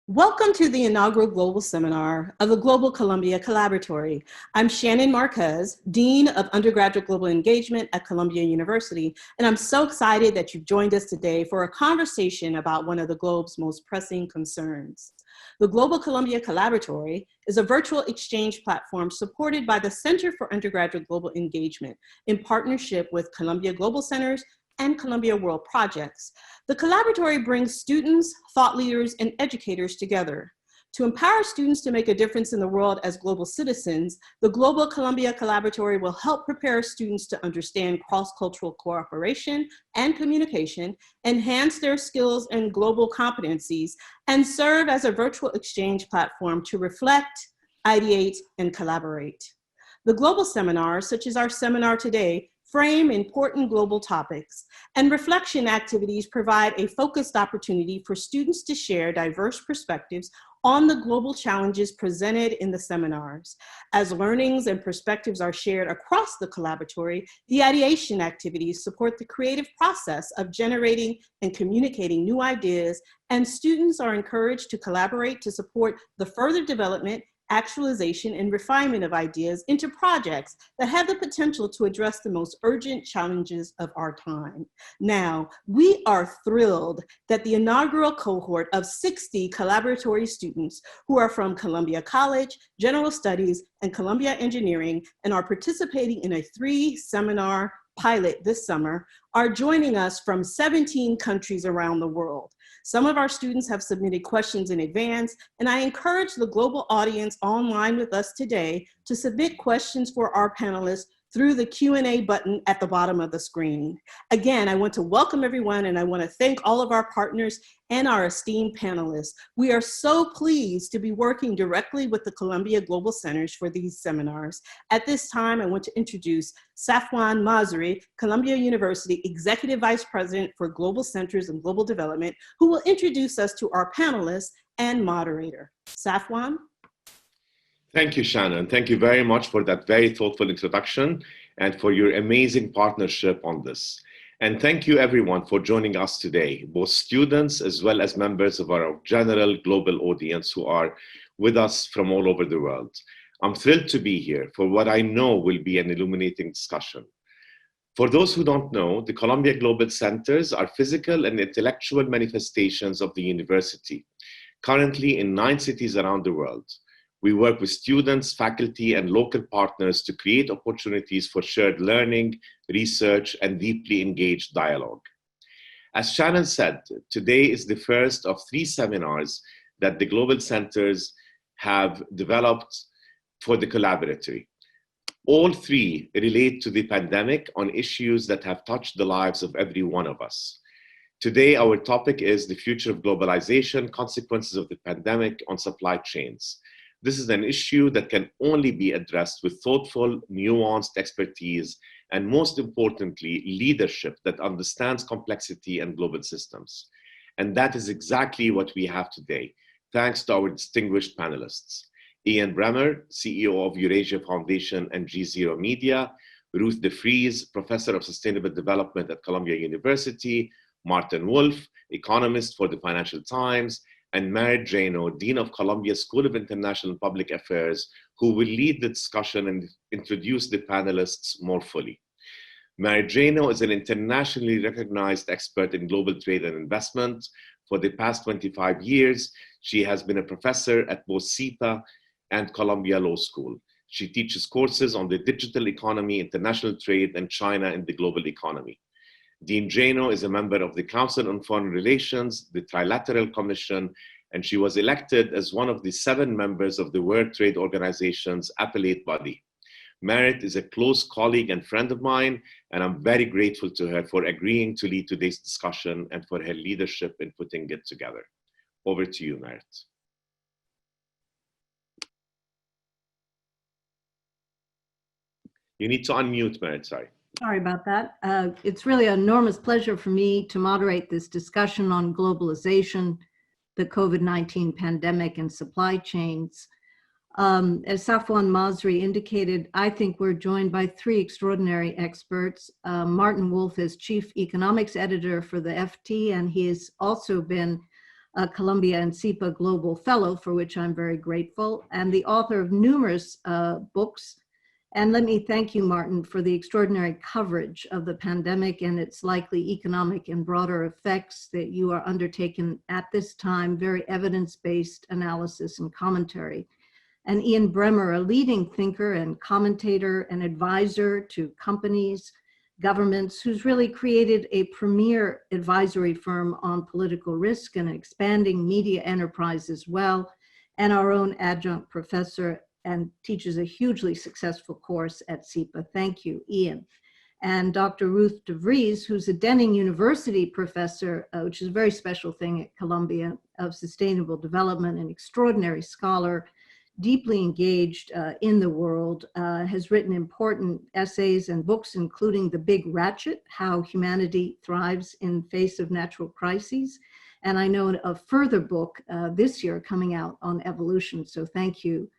Welcome to the inaugural Global Seminar of the Global Columbia Collaboratory. I'm Shannon Marquez, Dean of Undergraduate Global Engagement at Columbia University, and I'm so excited that you've joined us today for a conversation about one of the globe's most pressing concerns. The Global Columbia Collaboratory is a virtual exchange platform supported by the Center for Undergraduate Global Engagement in partnership with Columbia Global Centers and Columbia World Projects. The Collaboratory brings students, thought leaders, and educators together. To empower students to make a difference in the world as global citizens, the Global Columbia Collaboratory will help prepare students to understand cross-cultural cooperation and communication, enhance their skills and global competencies, and serve as a virtual exchange platform to reflect, ideate, and collaborate. The global seminars, such as our seminar today, frame important global topics, and reflection activities provide a focused opportunity for students to share diverse perspectives on the global challenges presented in the seminars. As learnings and perspectives are shared across the collaboratory, the ideation activities support the creative process of generating and communicating new ideas, and students are encouraged to collaborate to support the further development, actualization, and refinement of ideas into projects that have the potential to address the most urgent challenges of our time. Now, we are thrilled that the inaugural cohort of 60 collaboratory students who are from Columbia College, General Studies, and Columbia Engineering, and are participating in a 3-seminar pilot this summer, are joining us from 17 countries around the world. Some of our students have submitted questions in advance, and I encourage the global audience online with us today to submit questions for our panelists through the Q&A button at the bottom of the screen. Again, I want to welcome everyone, and I want to thank all of our partners and our esteemed panelists. We are so pleased to be working directly with the Columbia Global Centers for these seminars. At this time, I want to introduce Safwan Masri, Columbia University Executive Vice President for Global Centers and Global Development, who will introduce us to our panelists and moderator. Safwan? Thank you, Shannon. Thank you very much for that very thoughtful introduction and for your amazing partnership on this. And thank you everyone for joining us today, both students as well as members of our general global audience who are with us from all over the world. I'm thrilled to be here for what I know will be an illuminating discussion. For those who don't know, the Columbia Global Centers are physical and intellectual manifestations of the university, currently in 9 cities around the world. We work with students, faculty, and local partners to create opportunities for shared learning, research, and deeply engaged dialogue. As Shannon said, today is the first of 3 seminars that the Global Centers have developed for the Collaboratory. All 3 relate to the pandemic on issues that have touched the lives of every one of us. Today, our topic is the future of globalization, consequences of the pandemic on supply chains. This is an issue that can only be addressed with thoughtful, nuanced expertise, and most importantly, leadership that understands complexity and global systems. And that is exactly what we have today, thanks to our distinguished panelists. Ian Bremmer, CEO of Eurasia Foundation and G0 Media, Ruth S DeFries, Professor of Sustainable Development at Columbia University, Martin Wolf, economist for the Financial Times, and Janow, Dean of Columbia School of International Public Affairs, who will lead the discussion and introduce the panelists more fully. Janow is an internationally recognized expert in global trade and investment. For the past 25 years, she has been a professor at both CETA and Columbia Law School. She teaches courses on the digital economy, international trade, and China in the global economy. Dean Janow is a member of the Council on Foreign Relations, the Trilateral Commission, and she was elected as one of the 7 members of the World Trade Organization's appellate body. Merit is a close colleague and friend of mine, and I'm very grateful to her for agreeing to lead today's discussion and for her leadership in putting it together. Over to you, Merit. You need to unmute, Merit, sorry. Sorry about that. It's really an enormous pleasure for me to moderate this discussion on globalization, the COVID-19 pandemic, and supply chains. As Safwan Masri indicated, I think we're joined by 3 extraordinary experts. Martin Wolf is Chief Economics Editor for the FT, and he has also been Columbia and SIPA Global Fellow, for which I'm very grateful, and the author of numerous books. And let me thank you, Martin, for the extraordinary coverage of the pandemic and its likely economic and broader effects that you are undertaking at this time, very evidence-based analysis and commentary. And Ian Bremmer, a leading thinker and commentator and advisor to companies, governments, who's really created a premier advisory firm on political risk and expanding media enterprise as well, and our own adjunct professor and teaches a hugely successful course at SIPA. Thank you, Ian. And Dr. Ruth S DeFries, who's a Denning University professor, which is a very special thing at Columbia, of sustainable development, an extraordinary scholar, deeply engaged in the world, has written important essays and books, including The Big Ratchet, How Humanity Thrives in Face of Natural Crises. And I know a further book this year coming out on evolution. So thank you,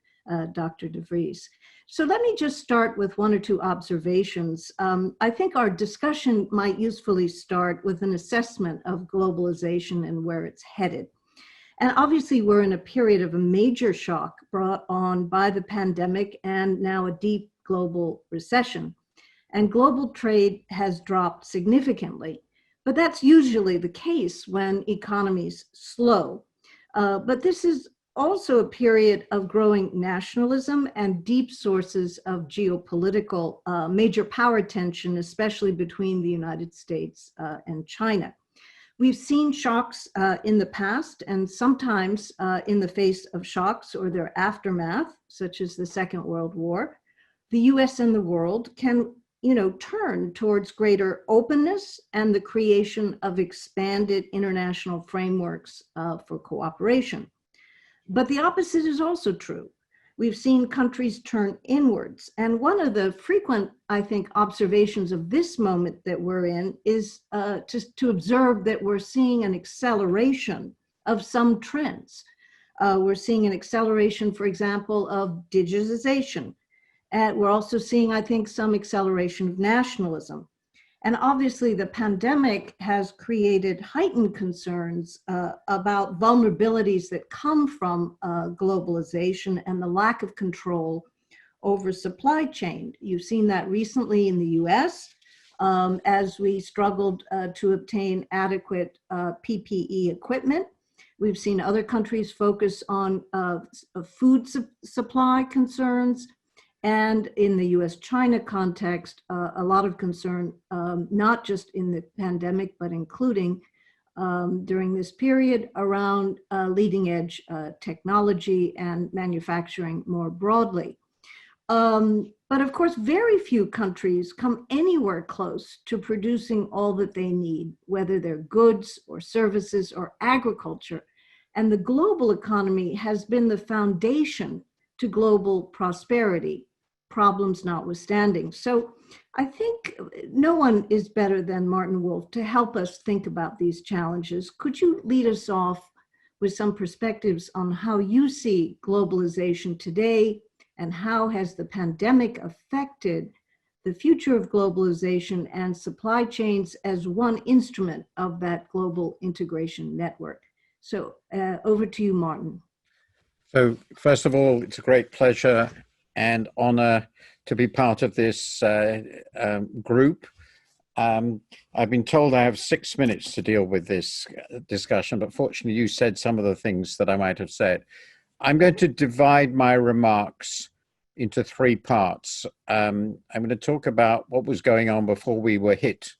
Dr. DeFries. So let me just start with one or two observations. I think our discussion might usefully start with an assessment of globalization and where it's headed. And obviously we're in a period of a major shock brought on by the pandemic and now a deep global recession. And global trade has dropped significantly, but that's usually the case when economies slow. But this is also a period of growing nationalism and deep sources of geopolitical major power tension, especially between the United States and China. We've seen shocks in the past, and sometimes in the face of shocks or their aftermath, such as the Second World War, the US and the world can, turn towards greater openness and the creation of expanded international frameworks for cooperation. But the opposite is also true. We've seen countries turn inwards. And one of the frequent, I think, observations of this moment that we're in is to observe that we're seeing an acceleration of some trends. We're seeing an acceleration, for example, of digitization. And we're also seeing, I think, some acceleration of nationalism. And obviously the pandemic has created heightened concerns about vulnerabilities that come from globalization and the lack of control over supply chain. You've seen that recently in the US as we struggled to obtain adequate PPE equipment. We've seen other countries focus on food supply concerns. And in the US-China context, a lot of concern, not just in the pandemic, but including during this period around leading edge technology and manufacturing more broadly. But of course, very few countries come anywhere close to producing all that they need, whether they're goods or services or agriculture. And the global economy has been the foundation to global prosperity, problems notwithstanding. So I think no one is better than Martin Wolf to help us think about these challenges. Could you lead us off with some perspectives on how you see globalization today and how has the pandemic affected the future of globalization and supply chains as one instrument of that global integration network? So over to you, Martin. So first of all, it's a great pleasure and honor to be part of this group. I've been told I have 6 minutes to deal with this discussion, but fortunately you said some of the things that I might have said. I'm going to divide my remarks into three parts. I'm going to talk about what was going on before we were hit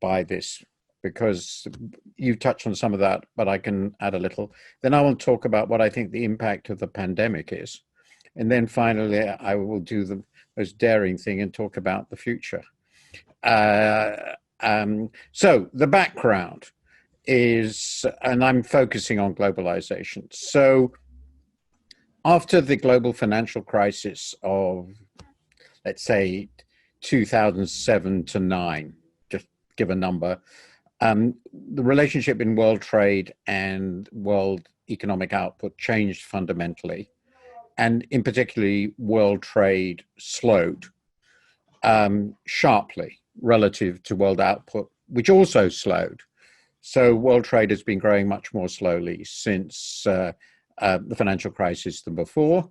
by this, because you touched on some of that, but I can add a little. Then I will talk about what I think the impact of the pandemic is. And then finally, I will do the most daring thing and talk about the future. So the background is, and I'm focusing on globalization. So after the global financial crisis of, let's say, 2007 to 9, just give a number, the relationship in world trade and world economic output changed fundamentally. And in particularly, world trade slowed sharply relative to world output, which also slowed. So world trade has been growing much more slowly since the financial crisis than before.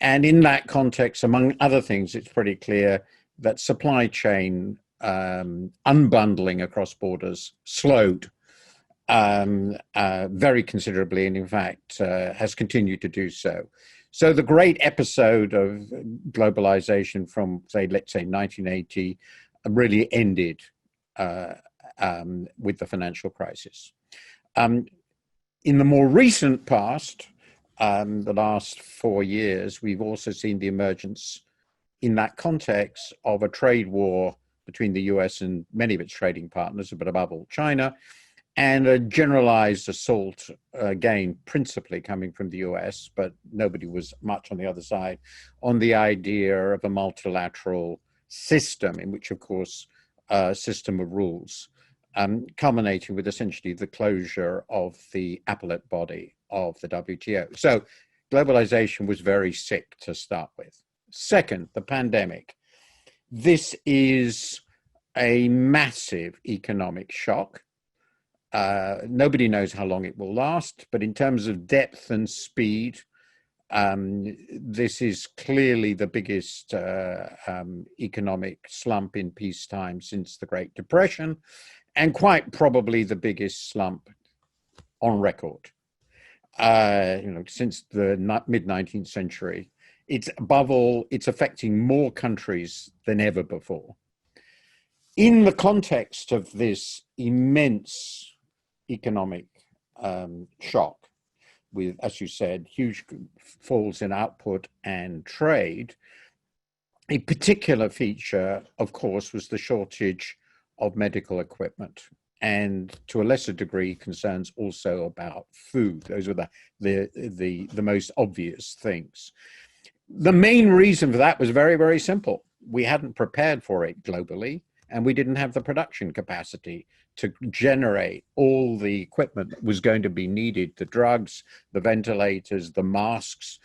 And in that context, among other things, it's pretty clear that supply chain unbundling across borders slowed very considerably, and in fact has continued to do so. So the great episode of globalization from, say, let's say 1980 really ended with the financial crisis. In the more recent past, the last 4 years, we've also seen the emergence in that context of a trade war between the US and many of its trading partners, but above all China, and a generalized assault, again, principally coming from the US, but nobody was much on the other side, on the idea of a multilateral system in which, of course, a system of rules, culminating with essentially the closure of the appellate body of the WTO. So globalization was very sick to start with. Second, the pandemic. This is a massive economic shock. Nobody knows how long it will last, but in terms of depth and speed, this is clearly the biggest economic slump in peacetime since the Great Depression, and quite probably the biggest slump on record. Since the mid-19th century. It's above all, it's affecting more countries than ever before. In the context of this immense economic shock, with, as you said, huge falls in output and trade, a particular feature, of course, was the shortage of medical equipment, and to a lesser degree, concerns also about food. Those were the most obvious things. The main reason for that was very, very simple. We hadn't prepared for it globally, and we didn't have the production capacity to generate all the equipment that was going to be needed, the drugs, the ventilators, the masks.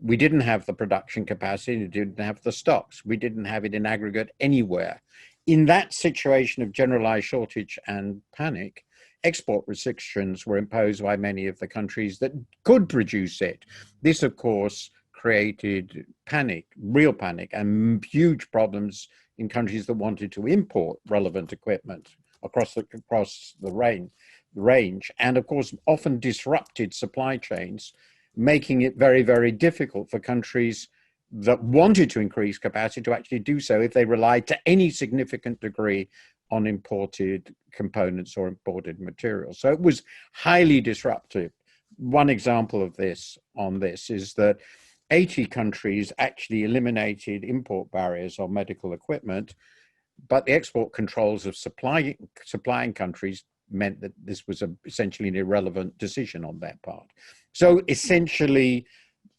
We didn't have the production capacity, we didn't have the stocks. We didn't have it in aggregate anywhere. In that situation of generalized shortage and panic, export restrictions were imposed by many of the countries that could produce it. This, of course, created panic, real panic, and huge problems in countries that wanted to import relevant equipment across the range, and of course often disrupted supply chains, making it very, very difficult for countries that wanted to increase capacity to actually do so if they relied to any significant degree on imported components or imported materials. So it was highly disruptive. One example of this is that 80 countries actually eliminated import barriers on medical equipment, but the export controls of supplying countries meant that this was essentially an irrelevant decision on their part. So essentially,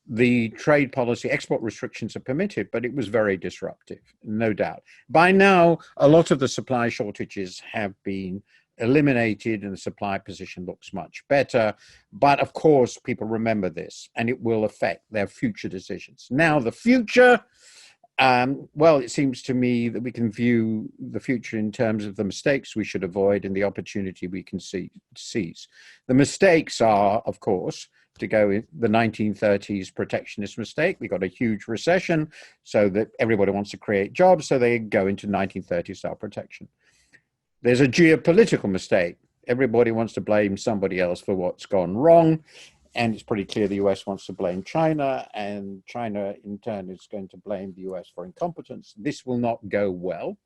the trade policy, export restrictions are permitted, but it was very disruptive, no doubt. By now, a lot of the supply shortages have been eliminated and the supply position looks much better. But of course, people remember this and it will affect their future decisions. Now, the future, well, it seems to me that we can view the future in terms of the mistakes we should avoid and the opportunity we can seize. The mistakes are, of course, to go with the 1930s protectionist mistake. We got a huge recession, so that everybody wants to create jobs, so they go into 1930s style protection. There's a geopolitical mistake. Everybody wants to blame somebody else for what's gone wrong. And it's pretty clear the US wants to blame China, and China in turn is going to blame the US for incompetence. This will not go well.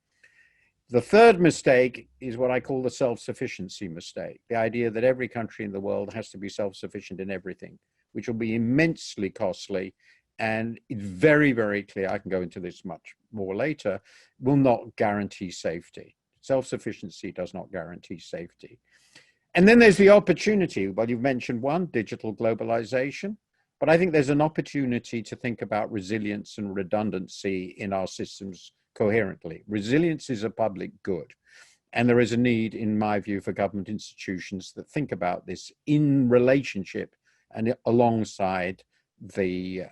The third mistake is what I call the self-sufficiency mistake. The idea that every country in the world has to be self-sufficient in everything, which will be immensely costly. And it's very, very clear, I can go into this much more later, will not guarantee safety. Self-sufficiency does not guarantee safety. And then there's the opportunity. Well, you've mentioned one, digital globalization, but I think there's an opportunity to think about resilience and redundancy in our systems coherently. Resilience is a public good. And there is a need, in my view, for government institutions that think about this in relationship and alongside the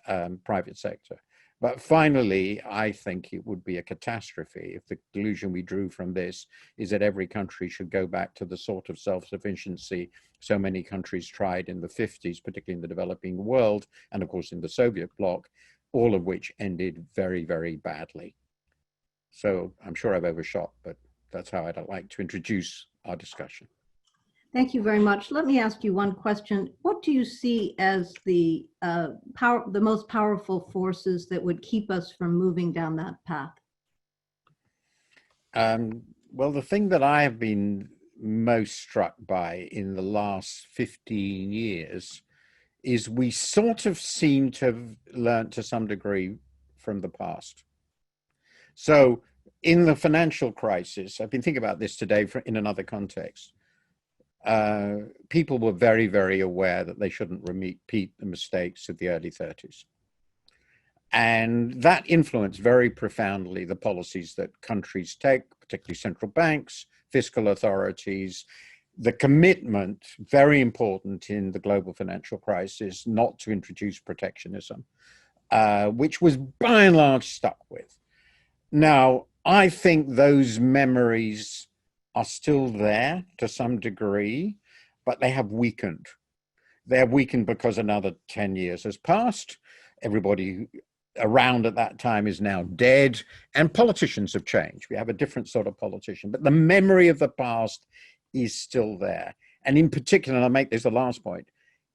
private sector. But finally, I think it would be a catastrophe if the conclusion we drew from this is that every country should go back to the sort of self-sufficiency so many countries tried in the 50s, particularly in the developing world, and of course in the Soviet bloc, all of which ended very, very badly. So I'm sure I've overshot, but that's how I'd like to introduce our discussion. Thank you very much. Let me ask you one question. What do you see as the most powerful forces that would keep us from moving down that path? Well, the thing that I have been most struck by in the last 15 years is we sort of seem to have learned to some degree from the past. So in the financial crisis, I've been thinking about this today in another context. People were very, very aware that they shouldn't repeat the mistakes of the early 30s. And that influenced very profoundly the policies that countries take, particularly central banks, fiscal authorities, the commitment, very important in the global financial crisis, not to introduce protectionism, which was by and large stuck with. Now, I think those memories are still there to some degree, but they have weakened. They have weakened because another 10 years has passed. Everybody around at that time is now dead, and politicians have changed. We have a different sort of politician, but the memory of the past is still there. And in particular, and I'll make this the last point,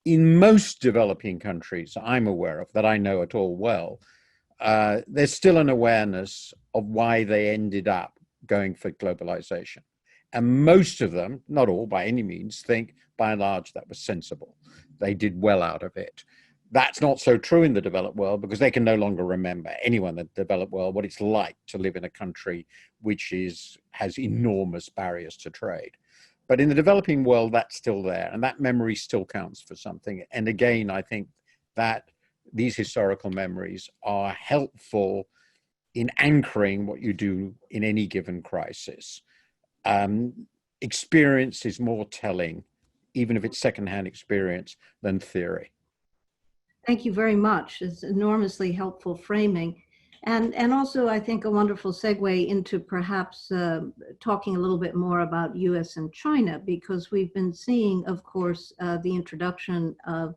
in most developing countries I'm aware of, that I know at all well, there's still an awareness of why they ended up going for globalization. And most of them, not all by any means, think by and large that was sensible. They did well out of it. That's not so true in the developed world because they can no longer remember, anyone in the developed world, what it's like to live in a country which has enormous barriers to trade. But in the developing world, that's still there, and that memory still counts for something. And again, I think that these historical memories are helpful in anchoring what you do in any given crisis. Experience is more telling, even if it's secondhand experience, than theory. Thank you very much. It's enormously helpful framing. And also, I think, a wonderful segue into perhaps talking a little bit more about US and China, because we've been seeing, of course, the introduction of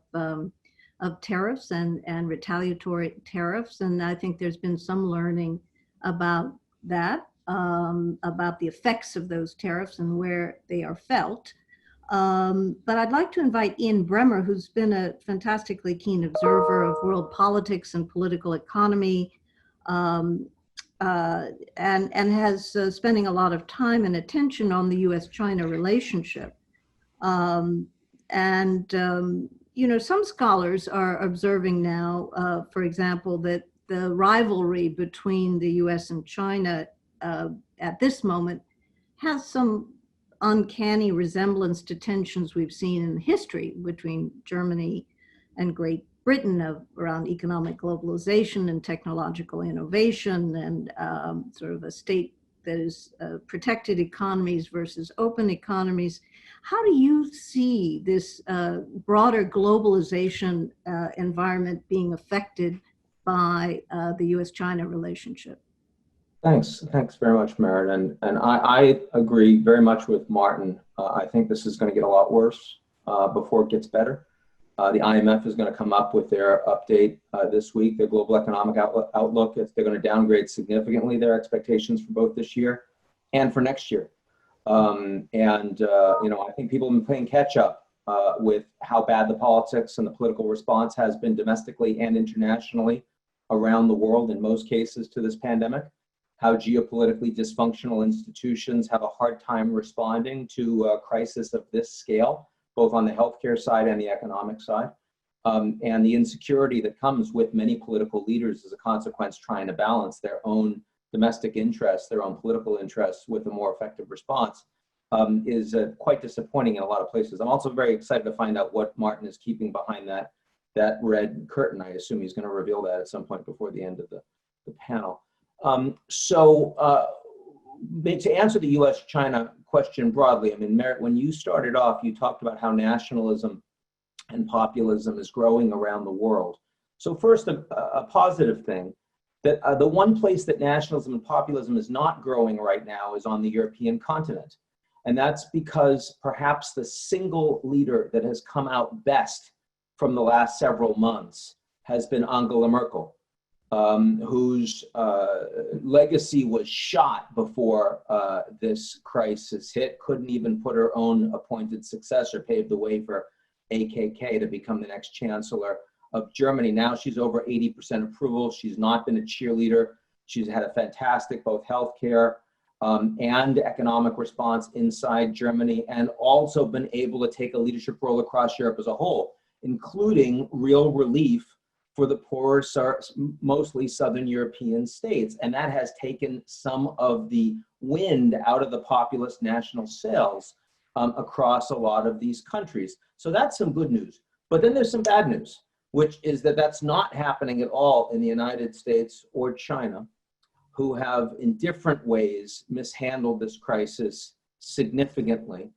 tariffs and retaliatory tariffs. And I think there's been some learning about that, about the effects of those tariffs and where they are felt. But I'd like to invite Ian Bremmer, who's been a fantastically keen observer of world politics and political economy, and has spending a lot of time and attention on the US-China relationship. You know, some scholars are observing now, for example, that the rivalry between the US and China at this moment has some uncanny resemblance to tensions we've seen in history between Germany and Great Britain around economic globalization and technological innovation and sort of a state that is protected economies versus open economies. How do you see this broader globalization environment being affected by the US-China relationship? Thanks very much, Merritt. And I agree very much with Martin. I think this is going to get a lot worse before it gets better. The IMF is going to come up with their update this week, their global economic outlook. They're going to downgrade significantly their expectations for both this year and for next year. You know, I think people have been playing catch up with how bad the politics and the political response has been domestically and internationally around the world in most cases to this pandemic. How geopolitically dysfunctional institutions have a hard time responding to a crisis of this scale, both on the healthcare side and the economic side, and the insecurity that comes with many political leaders as a consequence trying to balance their own domestic interests, their own political interests with a more effective response is quite disappointing in a lot of places. I'm also very excited to find out what Martin is keeping behind that red curtain. I assume he's going to reveal that at some point before the end of the panel. To answer the US-China question broadly, I mean, Merritt, when you started off, you talked about how nationalism and populism is growing around the world. So first, a positive thing that the one place that nationalism and populism is not growing right now is on the European continent. And that's because perhaps the single leader that has come out best from the last several months has been Angela Merkel, whose legacy was shot before this crisis hit, couldn't even put her own appointed successor, paved the way for AKK to become the next chancellor of Germany. Now she's over 80% approval. She's not been a cheerleader. She's had a fantastic both healthcare and economic response inside Germany, and also been able to take a leadership role across Europe as a whole, including real relief for the poorer, mostly Southern European states. And that has taken some of the wind out of the populist national sails across a lot of these countries. So that's some good news. But then there's some bad news, which is that that's not happening at all in the United States or China, who have in different ways mishandled this crisis significantly.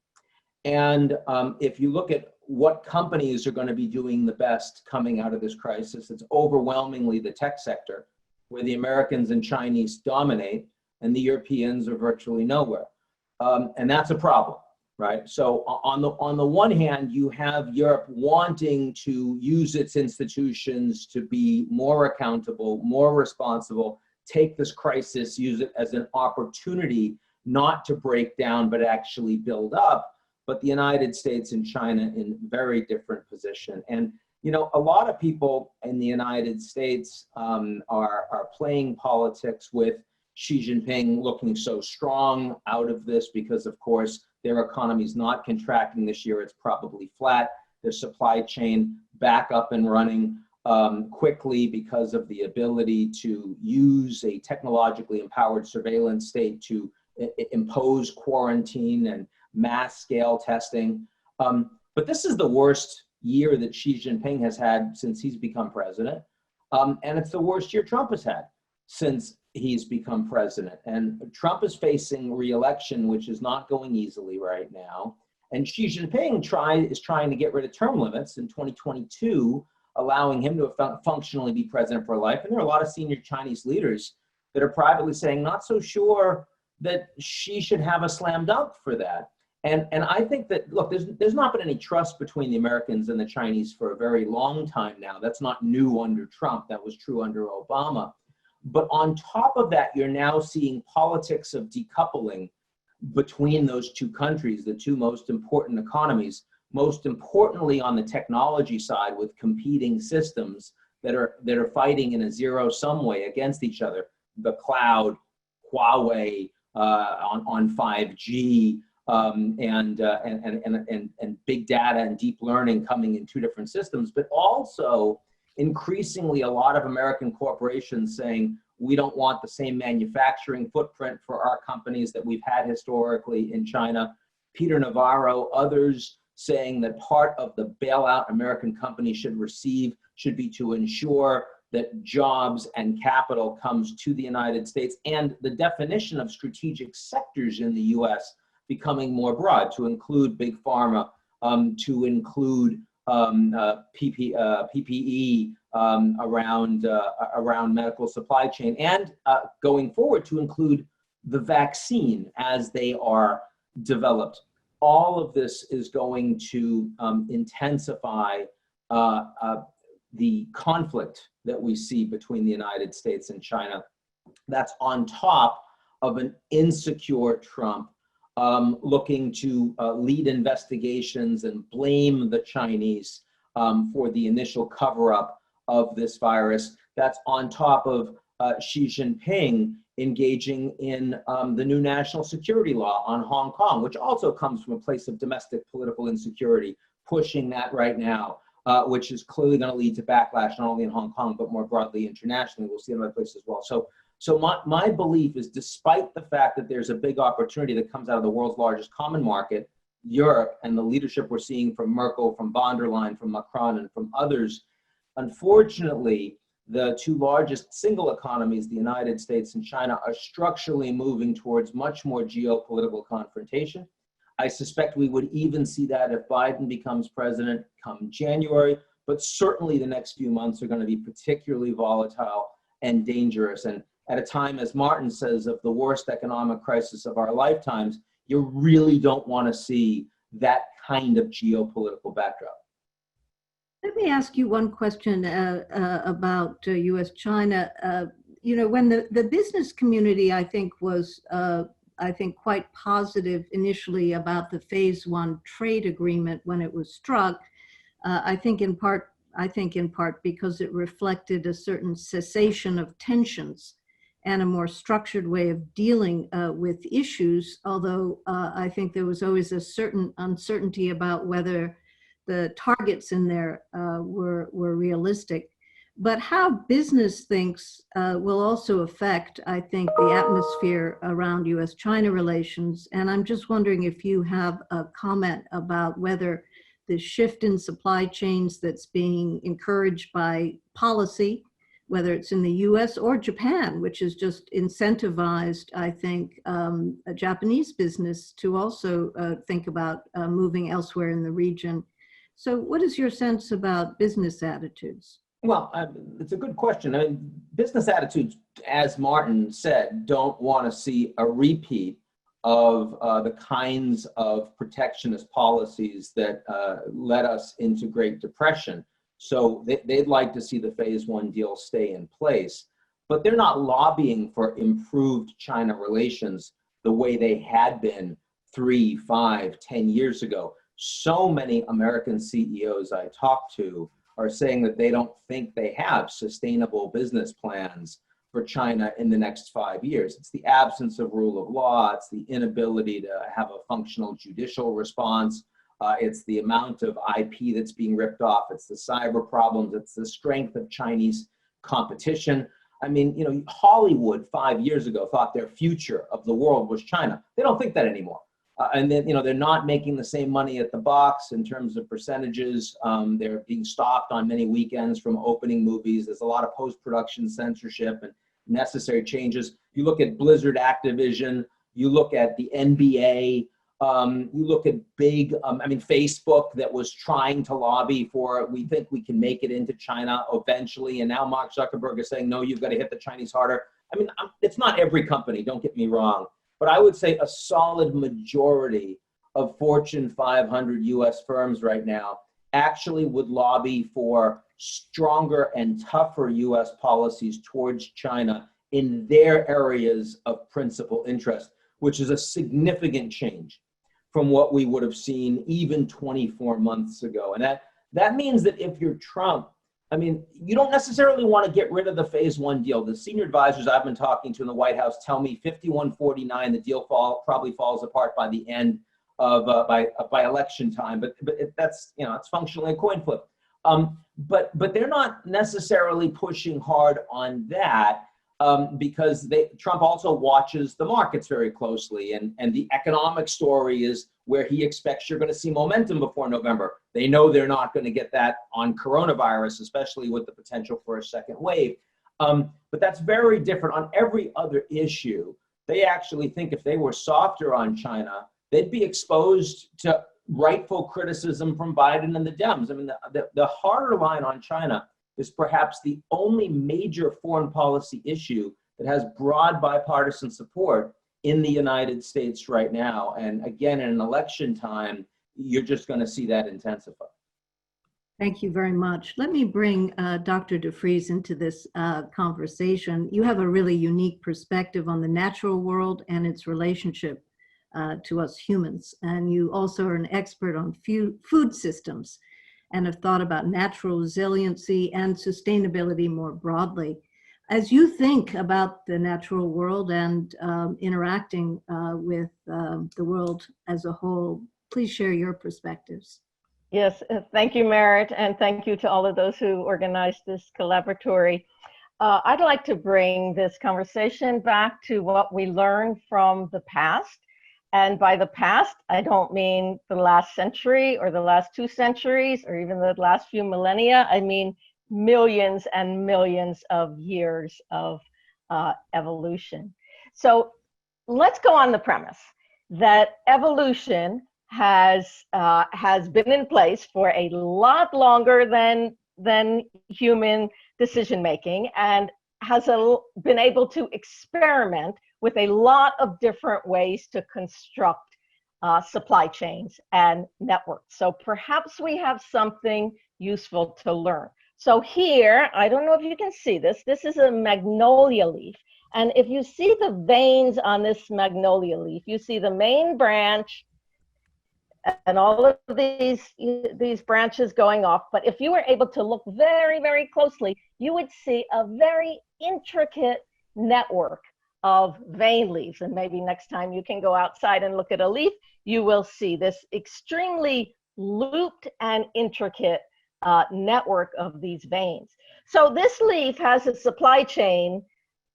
And if you look at what companies are going to be doing the best coming out of this crisis, it's overwhelmingly the tech sector, where the Americans and Chinese dominate and the Europeans are virtually nowhere. And that's a problem, right? So on the one hand, you have Europe wanting to use its institutions to be more accountable, more responsible, take this crisis, use it as an opportunity not to break down, but actually build up. But the United States and China in very different position. And, you know, a lot of people in the United States are playing politics with Xi Jinping looking so strong out of this because, of course, their economy is not contracting this year. It's probably flat. Their supply chain back up and running quickly because of the ability to use a technologically empowered surveillance state to impose quarantine and mass scale testing. But this is the worst year that Xi Jinping has had since he's become president. And it's the worst year Trump has had since he's become president. And Trump is facing re-election, which is not going easily right now. And Xi Jinping is trying to get rid of term limits in 2022, allowing him to functionally be president for life. And there are a lot of senior Chinese leaders that are privately saying, not so sure that Xi should have a slam dunk for that. And I think that, look, there's not been any trust between the Americans and the Chinese for a very long time now. That's not new under Trump. That was true under Obama. But on top of that, you're now seeing politics of decoupling between those two countries, the two most important economies, most importantly on the technology side with competing systems that are fighting in a zero-sum way against each other. The cloud, Huawei on 5G, and big data and deep learning coming in two different systems, but also increasingly a lot of American corporations saying, we don't want the same manufacturing footprint for our companies that we've had historically in China. Peter Navarro, others saying that part of the bailout American companies should receive should be to ensure that jobs and capital comes to the United States, and the definition of strategic sectors in the US becoming more broad to include big pharma, to include PPE around medical supply chain, and going forward to include the vaccine as they are developed. All of this is going to intensify the conflict that we see between the United States and China. That's on top of an insecure Trump looking to lead investigations and blame the Chinese for the initial cover-up of this virus. That's on top of Xi Jinping engaging in the new national security law on Hong Kong, which also comes from a place of domestic political insecurity, pushing that right now, which is clearly going to lead to backlash, not only in Hong Kong, but more broadly internationally. We'll see in other places as well. So my belief is, despite the fact that there's a big opportunity that comes out of the world's largest common market, Europe, and the leadership we're seeing from Merkel, from von der Leyen, from Macron, and from others, unfortunately, the two largest single economies, the United States and China, are structurally moving towards much more geopolitical confrontation. I suspect we would even see that if Biden becomes president come January, but certainly the next few months are going to be particularly volatile and dangerous. And at a time, as Martin says, of the worst economic crisis of our lifetimes, you really don't want to see that kind of geopolitical backdrop. Let me ask you one question about U.S.-China. When the business community, I think, was quite positive initially about the Phase 1 trade agreement when it was struck, I think in part because it reflected a certain cessation of tensions and a more structured way of dealing with issues, although I think there was always a certain uncertainty about whether the targets in there were realistic. But how business thinks will also affect, I think, the atmosphere around U.S.-China relations. And I'm just wondering if you have a comment about whether the shift in supply chains that's being encouraged by policy, whether it's in the US or Japan, which has just incentivized, I think, a Japanese business to also think about moving elsewhere in the region. So what is your sense about business attitudes? Well, it's a good question. I mean, business attitudes, as Martin said, don't want to see a repeat of the kinds of protectionist policies that led us into Great Depression. So they'd like to see the Phase 1 deal stay in place, but they're not lobbying for improved China relations the way they had been 3, 5, 10 years ago. So many American CEOs I talk to are saying that they don't think they have sustainable business plans for China in the next 5 years. It's the absence of rule of law. It's the inability to have a functional judicial response. It's the amount of IP that's being ripped off. It's the cyber problems. It's the strength of Chinese competition. I mean, Hollywood 5 years ago thought their future of the world was China. They don't think that anymore. And then, they're not making the same money at the box in terms of percentages. They're being stopped on many weekends from opening movies. There's a lot of post-production censorship and necessary changes. You look at Blizzard Activision, you look at the NBA, you look at big, Facebook that was trying to lobby for, we think we can make it into China eventually. And now Mark Zuckerberg is saying, no, you've got to hit the Chinese harder. It's not every company, don't get me wrong. But I would say a solid majority of Fortune 500 US firms right now actually would lobby for stronger and tougher US policies towards China in their areas of principal interest, which is a significant change from what we would have seen even 24 months ago. And that means that if you're Trump, you don't necessarily want to get rid of the Phase 1 deal. The senior advisors I've been talking to in the White House tell me 51-49, the deal probably falls apart by the end of by election time. But that's it's functionally a coin flip. But they're not necessarily pushing hard on that because Trump also watches the markets very closely, and the economic story is where he expects you're going to see momentum before November. They know they're not going to get that on coronavirus, especially with the potential for a second wave. But that's very different on every other issue. They actually think if they were softer on China, they'd be exposed to rightful criticism from Biden and the Dems. The harder line on China is perhaps the only major foreign policy issue that has broad bipartisan support in the United States right now. And again, in an election time, you're just going to see that intensify. Thank you very much. Let me bring Dr. DeFries into this conversation. You have a really unique perspective on the natural world and its relationship to us humans. And you also are an expert on food systems and have thought about natural resiliency and sustainability more broadly. As you think about the natural world and interacting with the world as a whole, please share your perspectives. Yes, thank you, Merritt, and thank you to all of those who organized this collaboratory. I'd like to bring this conversation back to what we learned from the past. And by the past, I don't mean the last century or the last 2 centuries or even the last few millennia. I mean millions and millions of years of evolution. So let's go on the premise that evolution has been in place for a lot longer than human decision making, and been able to experiment with a lot of different ways to construct supply chains and networks. So perhaps we have something useful to learn. So here, I don't know if you can see this, this is a magnolia leaf. And if you see the veins on this magnolia leaf, you see the main branch and all of these branches going off. But if you were able to look very, very closely, you would see a very intricate network of vein leaves. And maybe next time you can go outside and look at a leaf, you will see this extremely looped and intricate network of these veins. So this leaf has a supply chain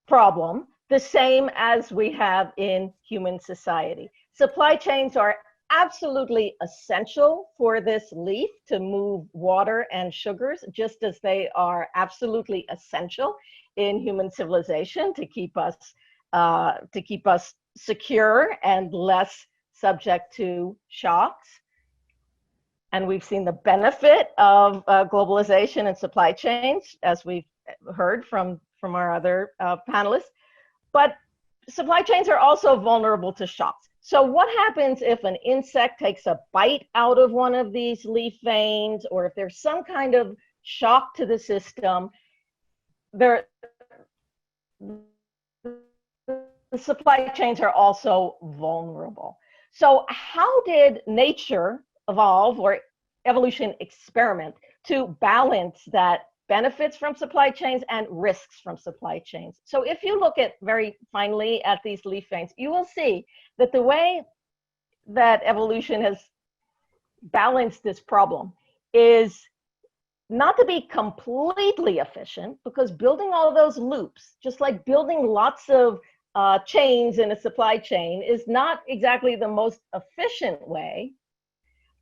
problem, the same as we have in human society. Supply chains are absolutely essential for this leaf to move water and sugars, just as they are absolutely essential in human civilization to keep us secure and less subject to shocks. And we've seen the benefit of globalization and supply chains, as we've heard from our other panelists. But supply chains are also vulnerable to shocks. So what happens if an insect takes a bite out of one of these leaf veins, or if there's some kind of shock to the system? The supply chains are also vulnerable. So how did nature evolve, or evolution experiment, to balance that benefits from supply chains and risks from supply chains? So if you look at very finely at these leaf veins, you will see that the way that evolution has balanced this problem is not to be completely efficient, because building all of those loops, just like building lots of chains in a supply chain, is not exactly the most efficient way,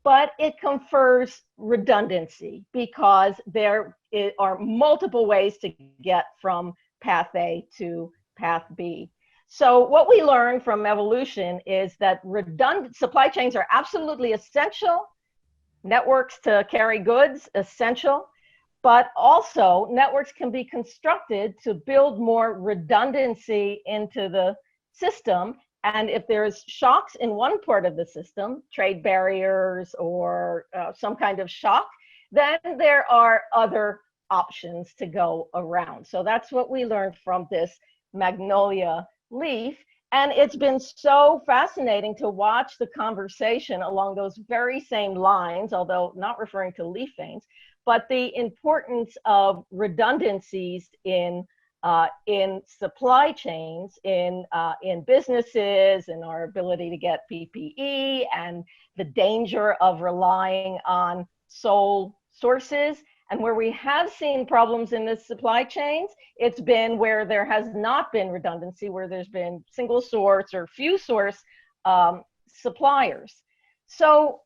but it confers redundancy, because there are multiple ways to get from path A to path B. So what we learn from evolution is that redundant supply chains are absolutely essential. Networks to carry goods, essential. But also networks can be constructed to build more redundancy into the system. And if there's shocks in one part of the system, trade barriers or some kind of shock, then there are other options to go around. So that's what we learned from this magnolia leaf. And it's been so fascinating to watch the conversation along those very same lines, although not referring to leaf veins, but the importance of redundancies in supply chains, in businesses, and our ability to get PPE, and the danger of relying on sole sources. And where we have seen problems in the supply chains, it's been where there has not been redundancy, where there's been single source or few source suppliers. So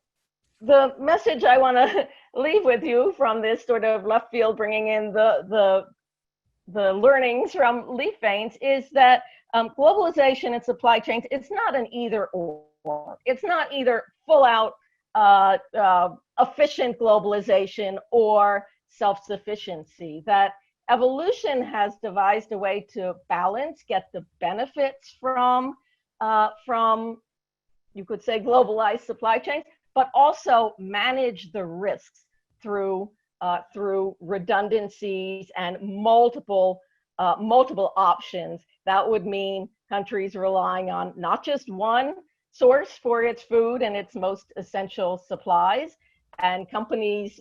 the message I want to leave with you from this sort of left field, bringing in the learnings from leaf veins, is that globalization and supply chains, it's not an either or. It's not either full out efficient globalization or self-sufficiency. That evolution has devised a way to balance, get the benefits from you could say globalized supply chains, but also manage the risks through redundancies and multiple options. That would mean countries relying on not just one source for its food and its most essential supplies, and companies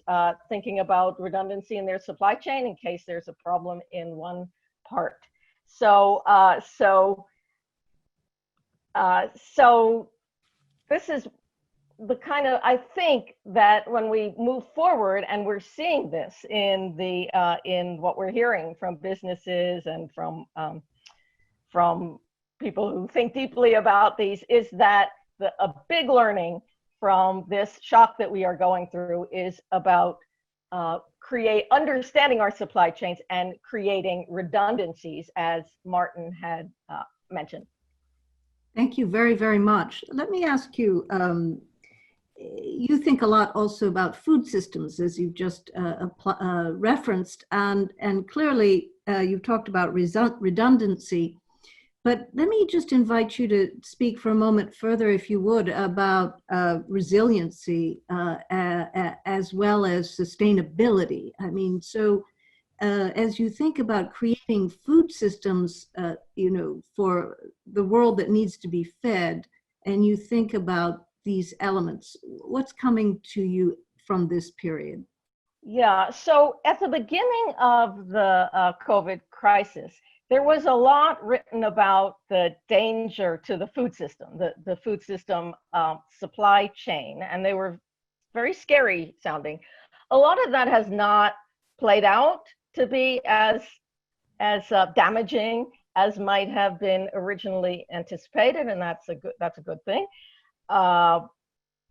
thinking about redundancy in their supply chain in case there's a problem in one part. So this is the kind of, I think that when we move forward, and we're seeing this in what we're hearing from businesses and from people who think deeply about these, is that a big learning from this shock that we are going through is about understanding our supply chains and creating redundancies, as Martin had mentioned. Thank you very, very much. Let me ask you, you think a lot also about food systems, as you've just referenced, and clearly you've talked about redundancy. But let me just invite you to speak for a moment further, if you would, about resiliency as well as sustainability. I mean, so as you think about creating food systems, you know, for the world that needs to be fed, and you think about these elements, what's coming to you from this period? Yeah, so at the beginning of the COVID crisis, there was a lot written about the danger to the food system, the food system supply chain, and they were very scary sounding. A lot of that has not played out to be as damaging as might have been originally anticipated, and that's a good thing.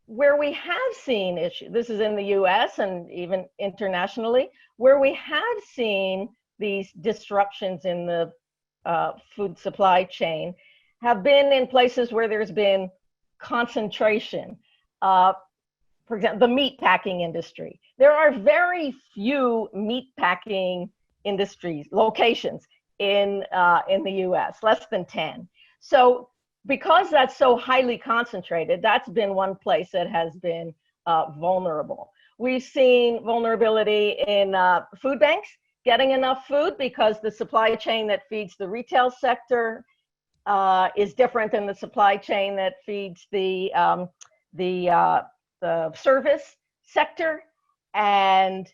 Where we have seen issues, this is in the US and even internationally, where we have seen these disruptions in the food supply chain have been in places where there's been concentration. For example, the meat packing industry. There are very few meat packing industries, locations in the US, less than 10. So because that's so highly concentrated, that's been one place that has been vulnerable. We've seen vulnerability in food banks, getting enough food, because the supply chain that feeds the retail sector is different than the supply chain that feeds the service sector, and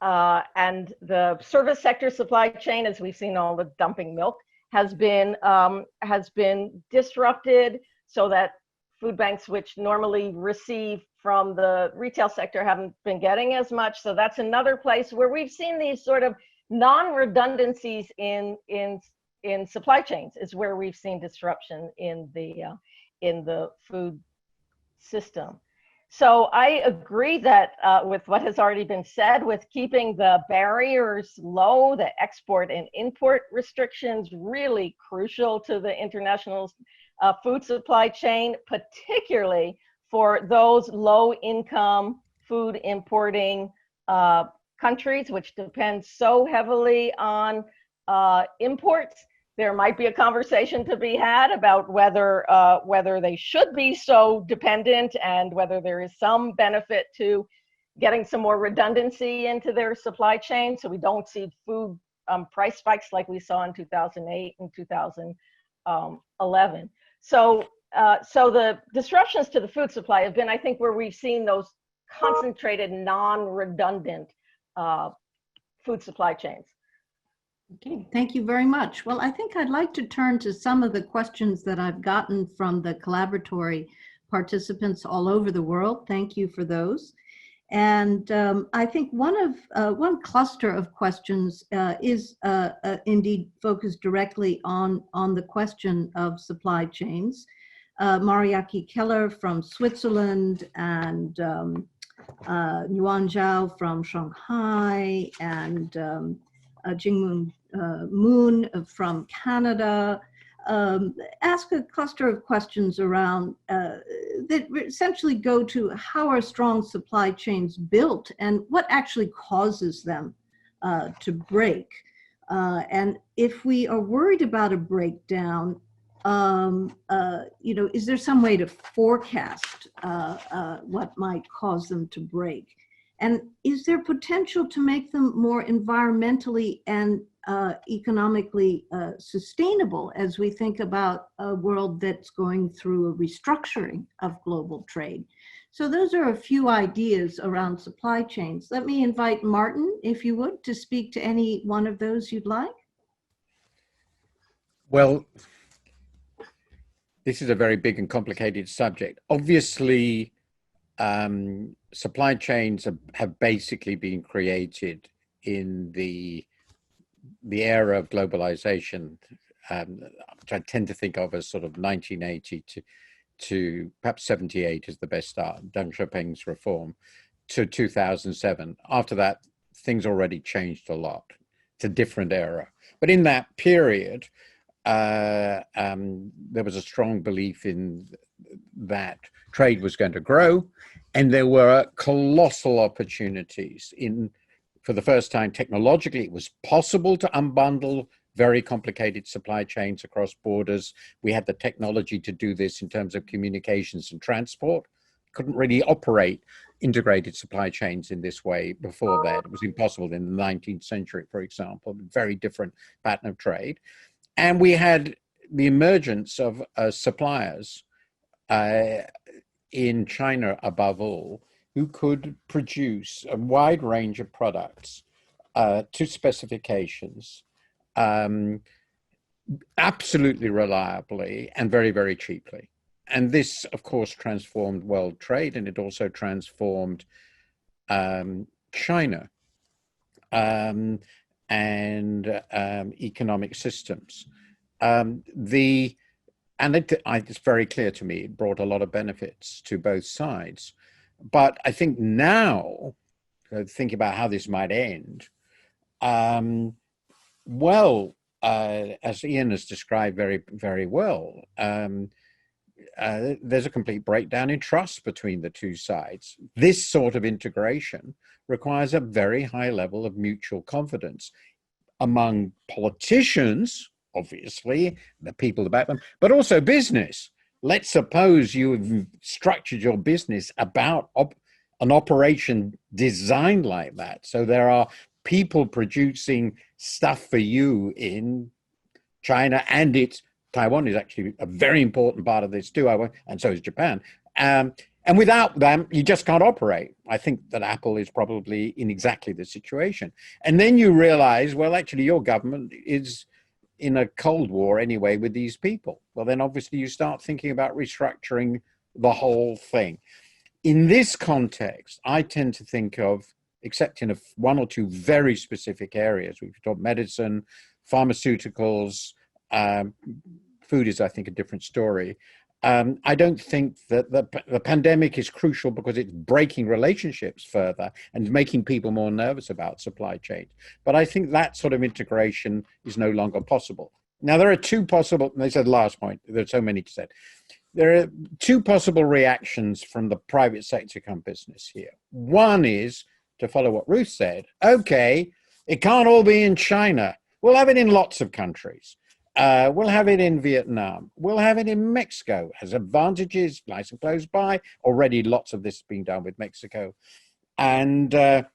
the service sector supply chain, as we've seen all the dumping milk, has been disrupted, so that food banks, which normally receive from the retail sector, haven't been getting as much. So that's another place where we've seen these sort of non-redundancies in supply chains, is where we've seen disruption in the food system. So I agree that with what has already been said, with keeping the barriers low, the export and import restrictions really crucial to the international food supply chain, particularly for those low income food importing countries, which depend so heavily on imports. There might be a conversation to be had about whether they should be so dependent, and whether there is some benefit to getting some more redundancy into their supply chain, so we don't see food price spikes like we saw in 2008 and 2011. So the disruptions to the food supply have been, I think, where we've seen those concentrated, non-redundant food supply chains. Okay, thank you very much. Well, I think I'd like to turn to some of the questions that I've gotten from the collaboratory participants all over the world. Thank you for those. And I think one cluster of questions is indeed focused directly on the question of supply chains. Mariaki Keller from Switzerland, and Yuan Zhao from Shanghai, and Jingmoon Moon from Canada, ask a cluster of questions around that essentially go to how are strong supply chains built, and what actually causes them to break. And if we are worried about a breakdown, you know, is there some way to forecast what might cause them to break? And is there potential to make them more environmentally and economically sustainable as we think about a world that's going through a restructuring of global trade? So those are a few ideas around supply chains. Let me invite Martin, if you would, to speak to any one of those you'd like. Well, this is a very big and complicated subject. Obviously, supply chains have basically been created in the era of globalization, which I tend to think of as sort of 1980 to perhaps 78 is the best start, Deng Xiaoping's reform, to 2007. After that, things already changed a lot. It's a different era. But in that period, there was a strong belief in that trade was going to grow, and there were colossal opportunities in, for the first time technologically, it was possible to unbundle very complicated supply chains across borders. We had the technology to do this in terms of communications and transport. Couldn't really operate integrated supply chains in this way before that. It was impossible in the 19th century, for example, very different pattern of trade. And we had the emergence of suppliers in China, above all, who could produce a wide range of products to specifications absolutely reliably and very, very cheaply. And this, of course, transformed world trade, and it also transformed China and economic systems. It's very clear to me, it brought a lot of benefits to both sides. But I think now, thinking about how this might end, as Ian has described very, very well, there's a complete breakdown in trust between the two sides. This sort of integration requires a very high level of mutual confidence among politicians, obviously, the people about them, but also business. Let's suppose you have structured your business about an operation designed like that. So there are people producing stuff for you in China, and Taiwan is actually a very important part of this too, and so is Japan. And without them, you just can't operate. I think that Apple is probably in exactly the situation. And then you realize, well, actually your government is in a Cold War anyway with these people. Well, then obviously you start thinking about restructuring the whole thing. In this context, I tend to think of, except in one or two very specific areas, we've talked medicine, pharmaceuticals, food is, I think, a different story. I don't think that the pandemic is crucial because it's breaking relationships further and making people more nervous about supply chains. But I think that sort of integration is no longer possible. Now, there are two possible, and they said last point, there's so many to say. There are two possible reactions from the private sector come business here. One is, to follow what Ruth said, okay, it can't all be in China. We'll have it in lots of countries. We'll have it in Vietnam. We'll have it in Mexico. Has advantages, nice and close by. Already lots of this being done with Mexico. And the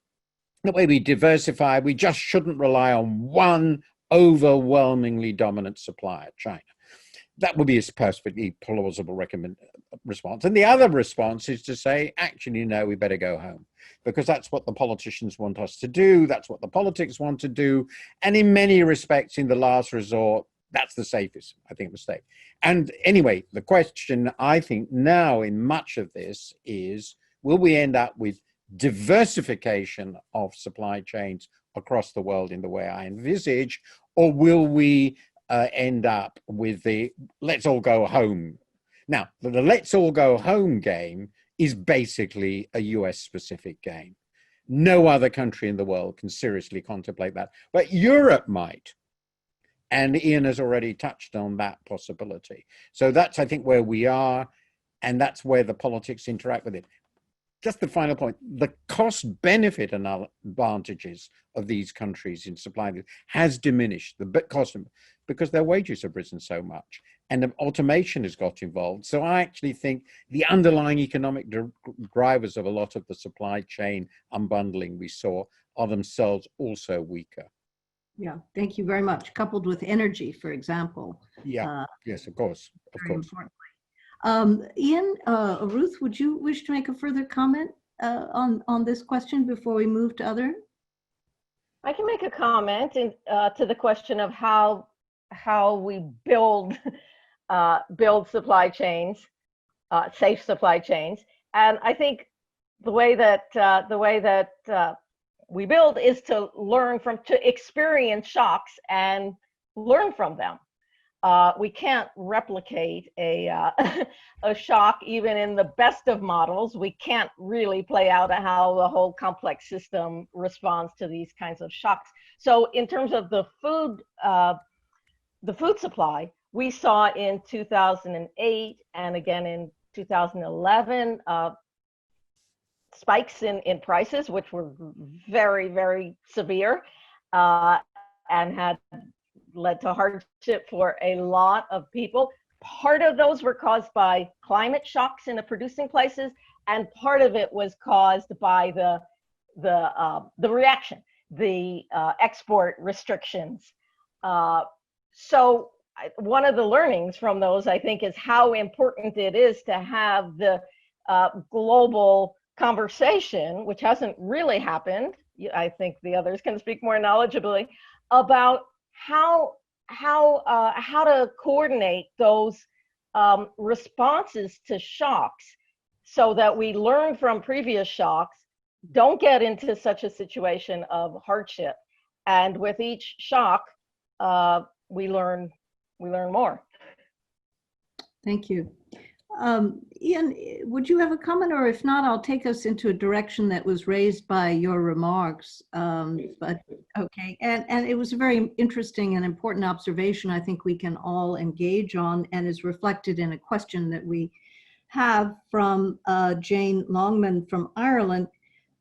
way we diversify, we just shouldn't rely on one overwhelmingly dominant supplier, China. That would be a perfectly plausible response. And the other response is to say, actually, no, we better go home, because that's what the politicians want us to do. That's what the politics want to do. And in many respects, in the last resort, that's the safest, I think, mistake. And anyway, the question, I think, now in much of this is, will we end up with diversification of supply chains across the world in the way I envisage, or will we end up with the let's all go home? Now, the let's all go home game is basically a US specific game. No other country in the world can seriously contemplate that, but Europe might. And Ian has already touched on that possibility. So that's, I think, where we are, and that's where the politics interact with it. Just the final point, the cost benefit advantages of these countries in supplying has diminished, the cost, because their wages have risen so much and the automation has got involved. So I actually think the underlying economic drivers of a lot of the supply chain unbundling we saw are themselves also weaker. Yeah, thank you very much. Coupled with energy, for example. Yeah, yes, of course, of course. Ian, Ruth, would you wish to make a further comment on this question before we move to other? I can make a comment to the question of how we build supply chains, safe supply chains, and I think the way that we build is to experience shocks and learn from them. We can't replicate a shock even in the best of models. We can't really play out how the whole complex system responds to these kinds of shocks. So in terms of the food supply, we saw in 2008 and again in 2011 spikes in prices, which were very, very severe and had led to hardship for a lot of people. Part of those were caused by climate shocks in the producing places, and part of it was caused by the reaction, the export restrictions. So one of the learnings from those, I think, is how important it is to have the global conversation, which hasn't really happened. I think the others can speak more knowledgeably about how to coordinate those responses to shocks, so that we learn from previous shocks, don't get into such a situation of hardship, and with each shock, we learn more. Thank you. Ian, would you have a comment, or if not, I'll take us into a direction that was raised by your remarks. But okay, and it was a very interesting and important observation I think we can all engage on, and is reflected in a question that we have from Jane Longman from Ireland,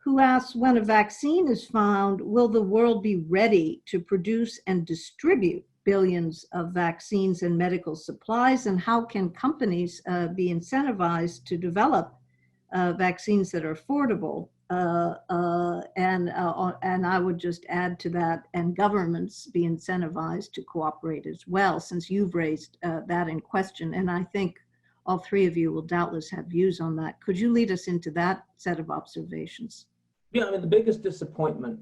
who asks, when a vaccine is found, will the world be ready to produce and distribute billions of vaccines and medical supplies, and how can companies be incentivized to develop vaccines that are affordable? And I would just add to that, and governments be incentivized to cooperate as well, since you've raised that in question. And I think all three of you will doubtless have views on that. Could you lead us into that set of observations? Yeah, I mean, the biggest disappointment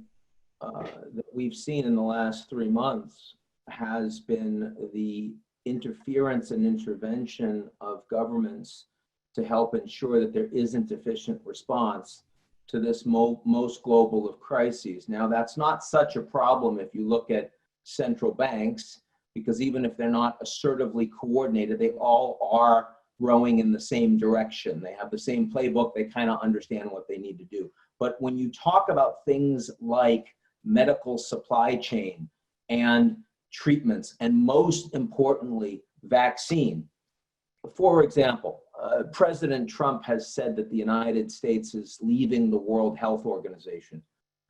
that we've seen in the last 3 months has been the interference and intervention of governments to help ensure that there isn't efficient response to this most global of crises. Now, that's not such a problem if you look at central banks, because even if they're not assertively coordinated, they all are rowing in the same direction. They have the same playbook, they kind of understand what they need to do. But when you talk about things like medical supply chain and treatments, and most importantly, vaccine. For example, President Trump has said that the United States is leaving the World Health Organization,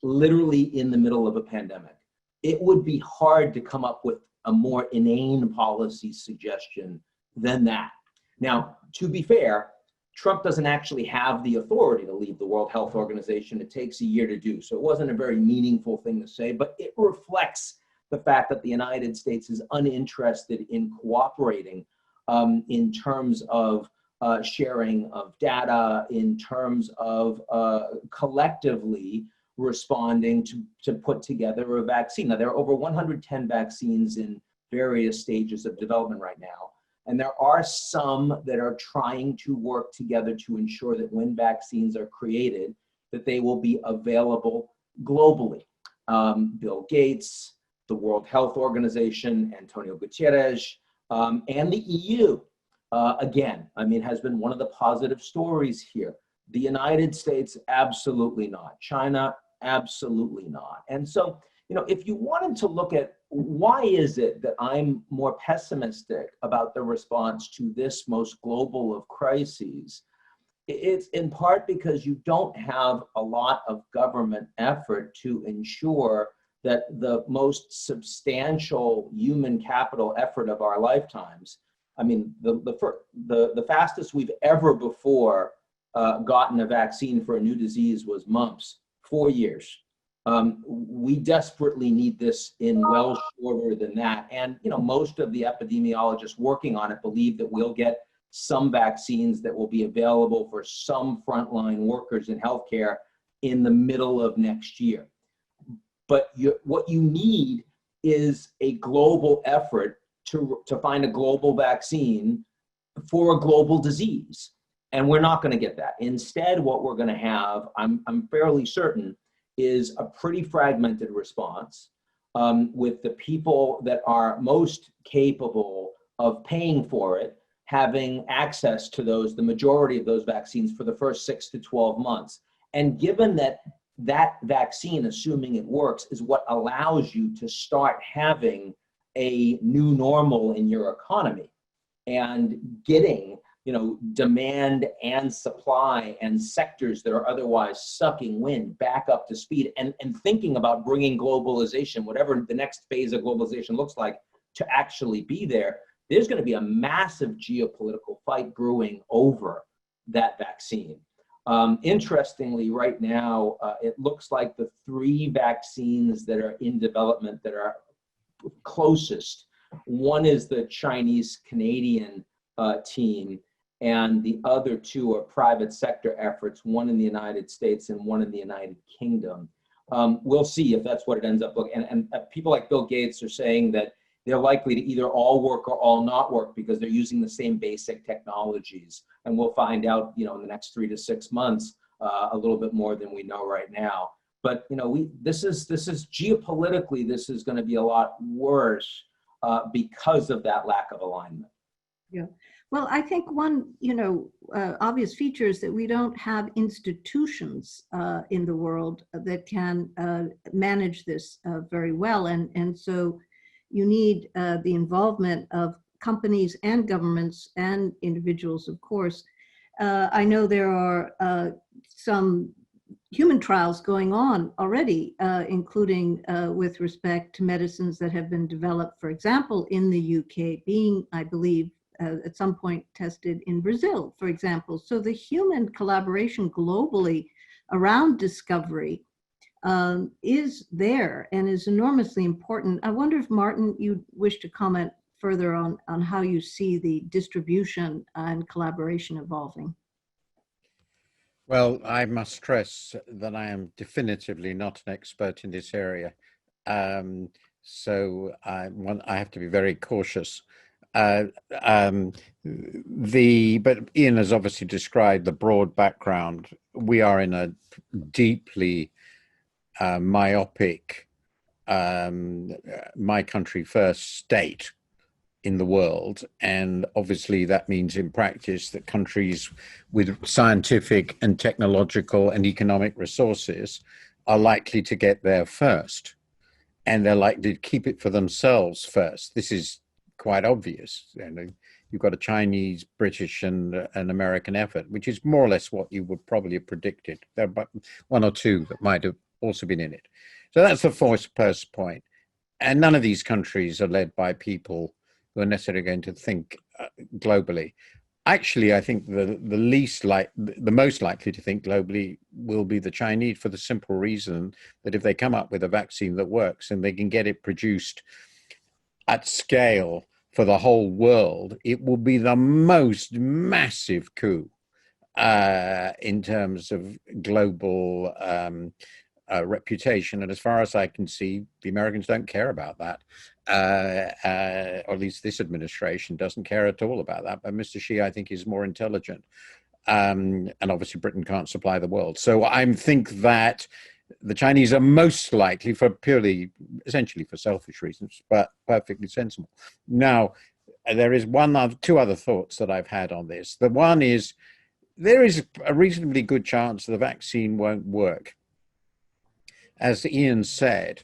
literally in the middle of a pandemic. It would be hard to come up with a more inane policy suggestion than that. Now, to be fair, Trump doesn't actually have the authority to leave the World Health Organization. It takes a year to do. So it wasn't a very meaningful thing to say, but it reflects the fact that the United States is uninterested in cooperating in terms of sharing of data, in terms of collectively responding to put together a vaccine. Now, there are over 110 vaccines in various stages of development right now. And there are some that are trying to work together to ensure that when vaccines are created, that they will be available globally. Bill Gates, the World Health Organization, Antonio Guterres, and the EU, again, I mean, has been one of the positive stories here. The United States, absolutely not. China, absolutely not. And so, you know, if you wanted to look at why is it that I'm more pessimistic about the response to this most global of crises, it's in part because you don't have a lot of government effort to ensure that the most substantial human capital effort of our lifetimes, I mean, the fastest we've ever before gotten a vaccine for a new disease was mumps, 4 years. We desperately need this in well shorter than that. And, you know, most of the epidemiologists working on it believe that we'll get some vaccines that will be available for some frontline workers in healthcare in the middle of next year. But what you need is a global effort to find a global vaccine for a global disease. And we're not going to get that. Instead, what we're going to have, I'm fairly certain, is a pretty fragmented response with the people that are most capable of paying for it having access to those, the majority of those vaccines for the first 6 to 12 months. And given that that vaccine, assuming it works, is what allows you to start having a new normal in your economy, and getting, you know, demand and supply and sectors that are otherwise sucking wind back up to speed, and thinking about bringing globalization, whatever the next phase of globalization looks like, to actually be there. There's going to be a massive geopolitical fight brewing over that vaccine. Interestingly, right now, it looks like the 3 vaccines that are in development that are closest, one is the Chinese-Canadian team, and the other 2 are private sector efforts, one in the United States and one in the United Kingdom. We'll see if that's what it ends up looking. And people like Bill Gates are saying that they're likely to either all work or all not work because they're using the same basic technologies. And we'll find out, you know, in the next 3 to 6 months, a little bit more than we know right now. But, you know, this is geopolitically, this is going to be a lot worse because of that lack of alignment. Yeah. Well, I think one, you know, obvious feature is that we don't have institutions in the world that can manage this very well. And so you need the involvement of companies and governments and individuals, of course. I know there are some human trials going on already, including with respect to medicines that have been developed, for example, in the UK, being, I believe, at some point tested in Brazil, for example. So the human collaboration globally around discovery is there and is enormously important. I wonder if, Martin, you wish to comment further on how you see the distribution and collaboration evolving. Well, I must stress that I am definitively not an expert in this area. So I have to be very cautious. But Ian has obviously described the broad background. We are in a deeply myopic, my country first state in the world. And obviously that means in practice that countries with scientific and technological and economic resources are likely to get there first. And they're likely to keep it for themselves first. This is quite obvious. You've got a Chinese, British, and an American effort, which is more or less what you would probably have predicted. There are but 1 or 2 that might have also been in it. So that's the first point. And none of these countries are led by people who are necessarily going to think globally. Actually, I think the most likely to think globally will be the Chinese, for the simple reason that if they come up with a vaccine that works and they can get it produced at scale for the whole world, it will be the most massive coup in terms of global reputation. And as far as I can see, the Americans don't care about that. Or at least this administration doesn't care at all about that. But Mr. Xi, I think, is more intelligent. And obviously Britain can't supply the world. So I think that the Chinese are most likely, for essentially for selfish reasons, but perfectly sensible. Now, there is 2 other thoughts that I've had on this. The one is, there is a reasonably good chance the vaccine won't work. As Ian said,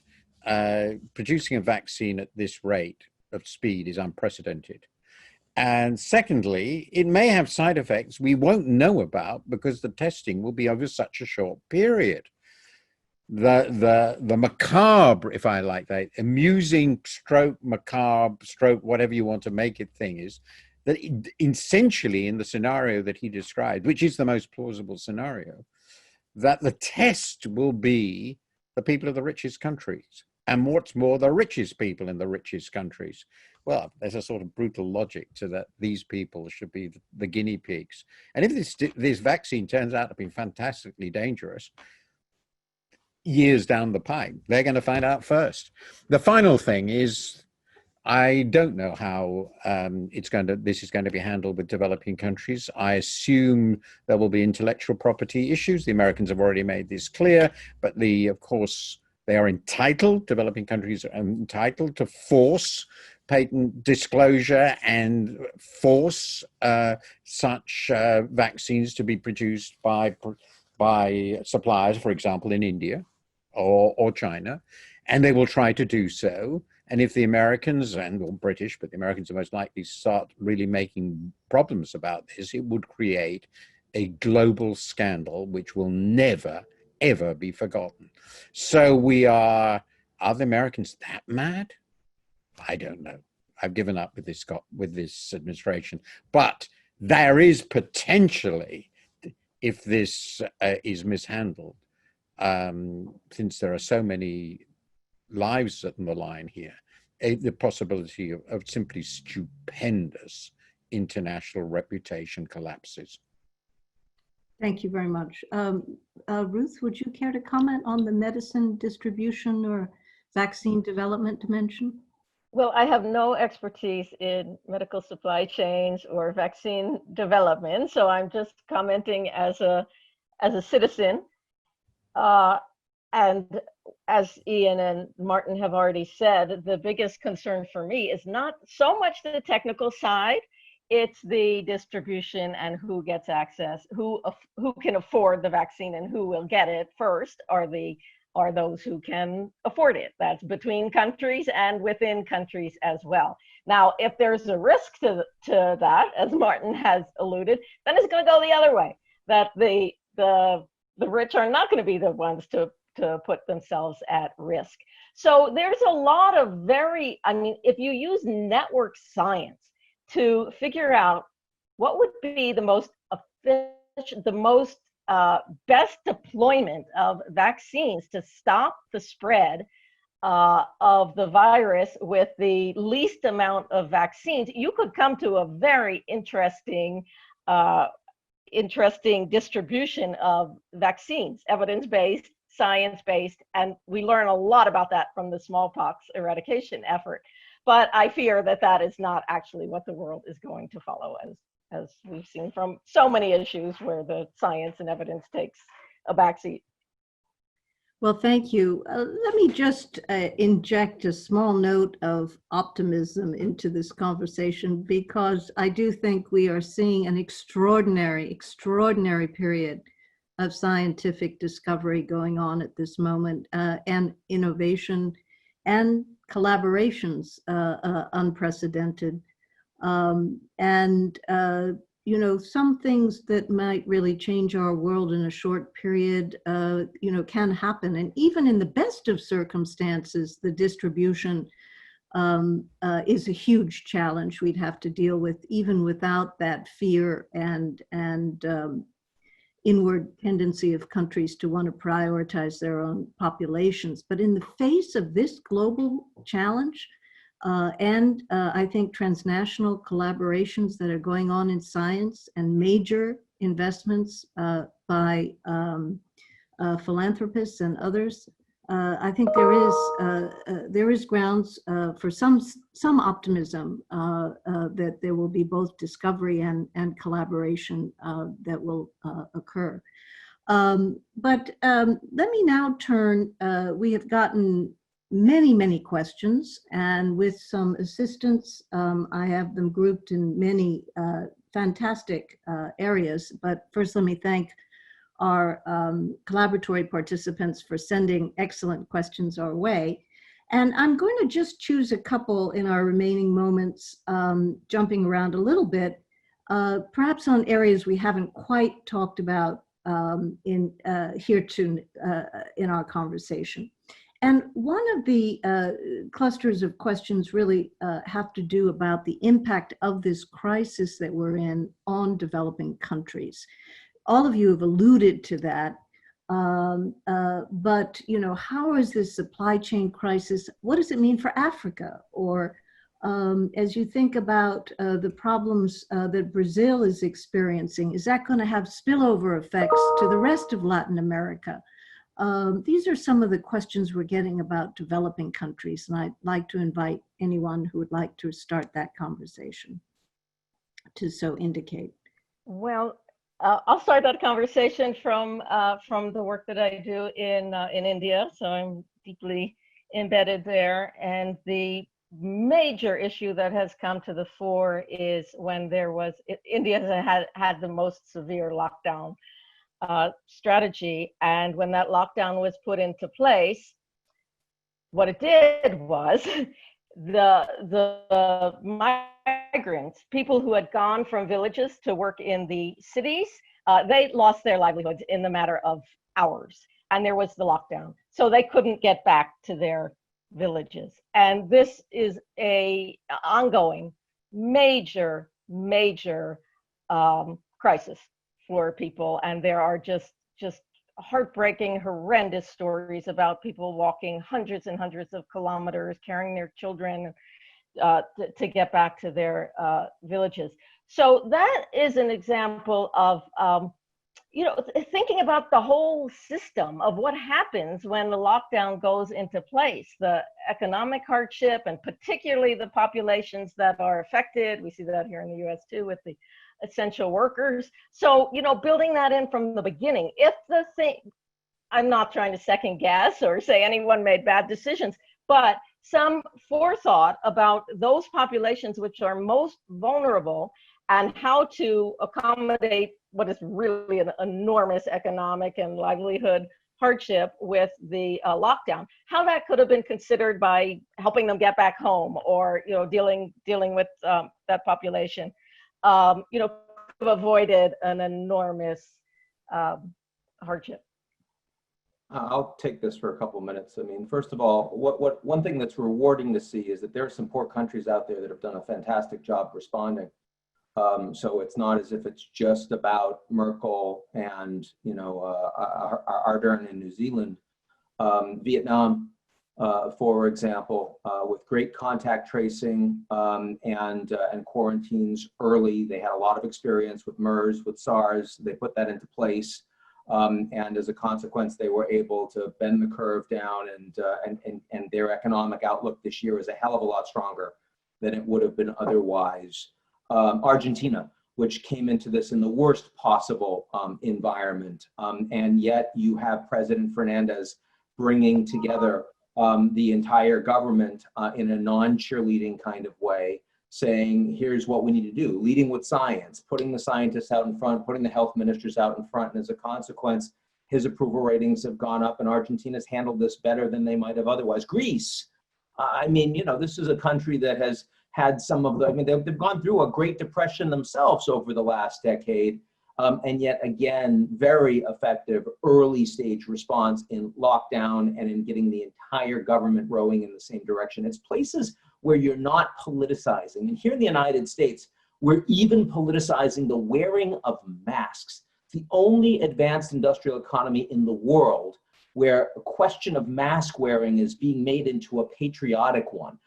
producing a vaccine at this rate of speed is unprecedented. And secondly, it may have side effects we won't know about because the testing will be over such a short period. The macabre, if I like that, amusing stroke, macabre stroke, whatever you want to make it thing, is that essentially in the scenario that he described, which is the most plausible scenario, that the test will be the people of the richest countries. And what's more, the richest people in the richest countries. Well, there's a sort of brutal logic to that. These people should be the guinea pigs. And if this vaccine turns out to be fantastically dangerous, years down the pipe, they're going to find out first. The final thing is, I don't know how this is going to be handled with developing countries. I assume there will be intellectual property issues. The Americans have already made this clear, but of course, they are entitled, developing countries are entitled to force patent disclosure and force such vaccines to be produced by suppliers, for example, in India or China, and they will try to do so. And if the Americans or British, but the Americans are most likely, start really making problems about this, it would create a global scandal which will never, ever be forgotten. So are the Americans that mad? I don't know. I've given up with this administration. But there is potentially, if this is mishandled, since there are so many lives on the line here, the possibility of simply stupendous international reputation collapses. Thank you very much. Ruth, would you care to comment on the medicine distribution or vaccine development dimension? Well, I have no expertise in medical supply chains or vaccine development, so I'm just commenting as a citizen. And as Ian and Martin have already said, the biggest concern for me is not so much the technical side, it's the distribution and who gets access, who can afford the vaccine and who will get it first are those who can afford it. That's between countries and within countries as well. Now, if there's a risk to that, as Martin has alluded, then it's going to go the other way, that the rich are not going to be the ones to put themselves at risk. So there's a lot of if you use network science to figure out what would be the most efficient, the most best deployment of vaccines to stop the spread of the virus with the least amount of vaccines, you could come to a very interesting distribution of vaccines, evidence-based, science-based, and we learn a lot about that from the smallpox eradication effort. But I fear that that is not actually what the world is going to follow, as we've seen from so many issues where the science and evidence takes a backseat. Well, thank you. Let me just inject a small note of optimism into this conversation, because I do think we are seeing an extraordinary period of scientific discovery going on at this moment, and innovation and collaborations unprecedented. You know, some things that might really change our world in a short period, you know, can happen. And even in the best of circumstances, the distribution is a huge challenge we'd have to deal with, even without that fear and inward tendency of countries to want to prioritize their own populations. But in the face of this global challenge, I think transnational collaborations that are going on in science and major investments by philanthropists and others, I think there is grounds for some optimism that there will be both discovery and collaboration that will occur. But let me now turn. We have gotten many questions, and with some assistance, I have them grouped in many fantastic areas. But first, let me thank our collaboratory participants for sending excellent questions our way. And I'm going to just choose a couple in our remaining moments, jumping around a little bit, perhaps on areas we haven't quite talked about in our conversation. And one of the clusters of questions really have to do about the impact of this crisis that we're in on developing countries. All of you have alluded to that, but you know, how is this supply chain crisis? What does it mean for Africa? Or as you think about the problems that Brazil is experiencing, is that going to have spillover effects to the rest of Latin America? These are some of the questions we're getting about developing countries, and I'd like to invite anyone who would like to start that conversation to so indicate. Well, I'll start that conversation from the work that I do in India. So I'm deeply embedded there, and the major issue that has come to the fore is when India had the most severe lockdown strategy, and when that lockdown was put into place, what it did was the migrants, people who had gone from villages to work in the cities, they lost their livelihoods in the matter of hours, and there was the lockdown, so they couldn't get back to their villages. And this is a ongoing major crisis for people, and there are just heartbreaking, horrendous stories about people walking hundreds and hundreds of kilometers, carrying their children to get back to their villages. So that is an example of thinking about the whole system of what happens when the lockdown goes into place, the economic hardship, and particularly the populations that are affected. We see that here in the US too with the essential workers. So, building that in from the beginning, I'm not trying to second guess or say anyone made bad decisions, but some forethought about those populations which are most vulnerable and how to accommodate what is really an enormous economic and livelihood hardship with the lockdown, how that could have been considered by helping them get back home, or dealing with that population, could have avoided an enormous hardship. I'll take this for a couple of minutes. I mean, first of all, one thing that's rewarding to see is that there are some poor countries out there that have done a fantastic job responding. So it's not as if it's just about Merkel and Ardern in New Zealand. Vietnam, for example, with great contact tracing and quarantines early. They had a lot of experience with MERS, with SARS. They put that into place, and as a consequence, they were able to bend the curve down, and their economic outlook this year is a hell of a lot stronger than it would have been otherwise. Argentina, which came into this in the worst possible environment, and yet you have President Fernandez bringing together the entire government in a non-cheerleading kind of way, saying, here's what we need to do, leading with science, putting the scientists out in front, putting the health ministers out in front, and as a consequence, his approval ratings have gone up, and Argentina's handled this better than they might have otherwise. Greece, this is a country that has had some of they've gone through a Great Depression themselves over the last decade, and yet again, very effective early stage response in lockdown and in getting the entire government rowing in the same direction. It's places where you're not politicizing. And here in the United States, we're even politicizing the wearing of masks. It's the only advanced industrial economy in the world where a question of mask wearing is being made into a patriotic one.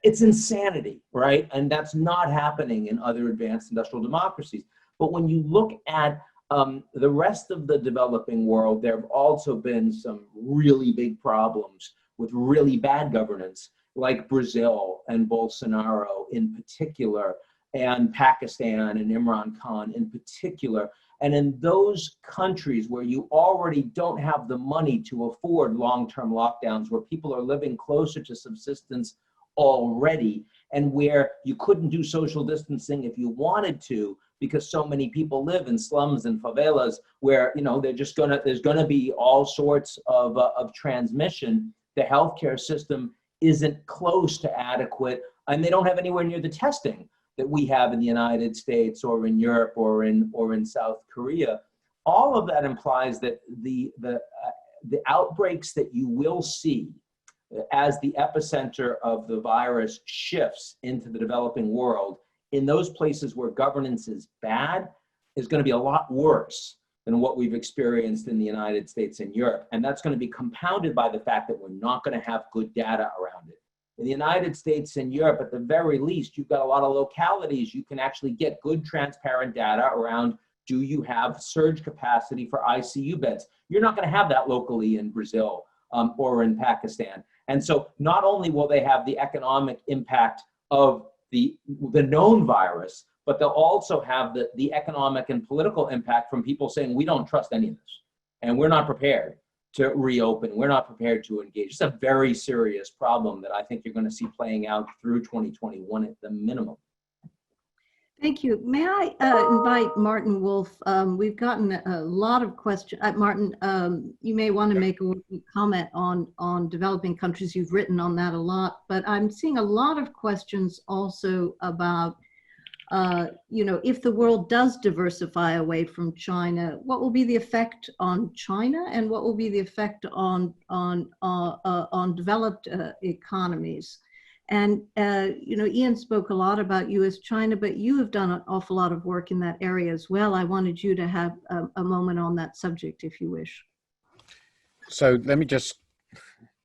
It's insanity, right? And that's not happening in other advanced industrial democracies. But when you look at the rest of the developing world, there have also been some really big problems with really bad governance, like Brazil and Bolsonaro in particular, and Pakistan and Imran Khan in particular. And in those countries where you already don't have the money to afford long-term lockdowns, where people are living closer to subsistence already, and where you couldn't do social distancing if you wanted to, because so many people live in slums and favelas where there's gonna be all sorts of transmission. The healthcare system isn't close to adequate, and they don't have anywhere near the testing that we have in the United States or in Europe or in South Korea. All of that implies that the outbreaks that you will see as the epicenter of the virus shifts into the developing world, in those places where governance is bad, is going to be a lot worse than what we've experienced in the United States and Europe. And that's going to be compounded by the fact that we're not going to have good data around it. In the United States and Europe, at the very least, you've got a lot of localities. You can actually get good, transparent data around, do you have surge capacity for ICU beds? You're not going to have that locally in Brazil or in Pakistan. And so not only will they have the economic impact of the known virus, but they'll also have the economic and political impact from people saying, we don't trust any of this, and we're not prepared to reopen. We're not prepared to engage. It's a very serious problem that I think you're going to see playing out through 2021 at the minimum. Thank you. May I invite Martin Wolf? We've gotten a lot of questions. Martin, you may want to make a comment on developing countries. You've written on that a lot, but I'm seeing a lot of questions also about, if the world does diversify away from China, what will be the effect on China, and what will be the effect on developed economies? And, Ian spoke a lot about US-China, but you have done an awful lot of work in that area as well. I wanted you to have a moment on that subject, if you wish. So let me just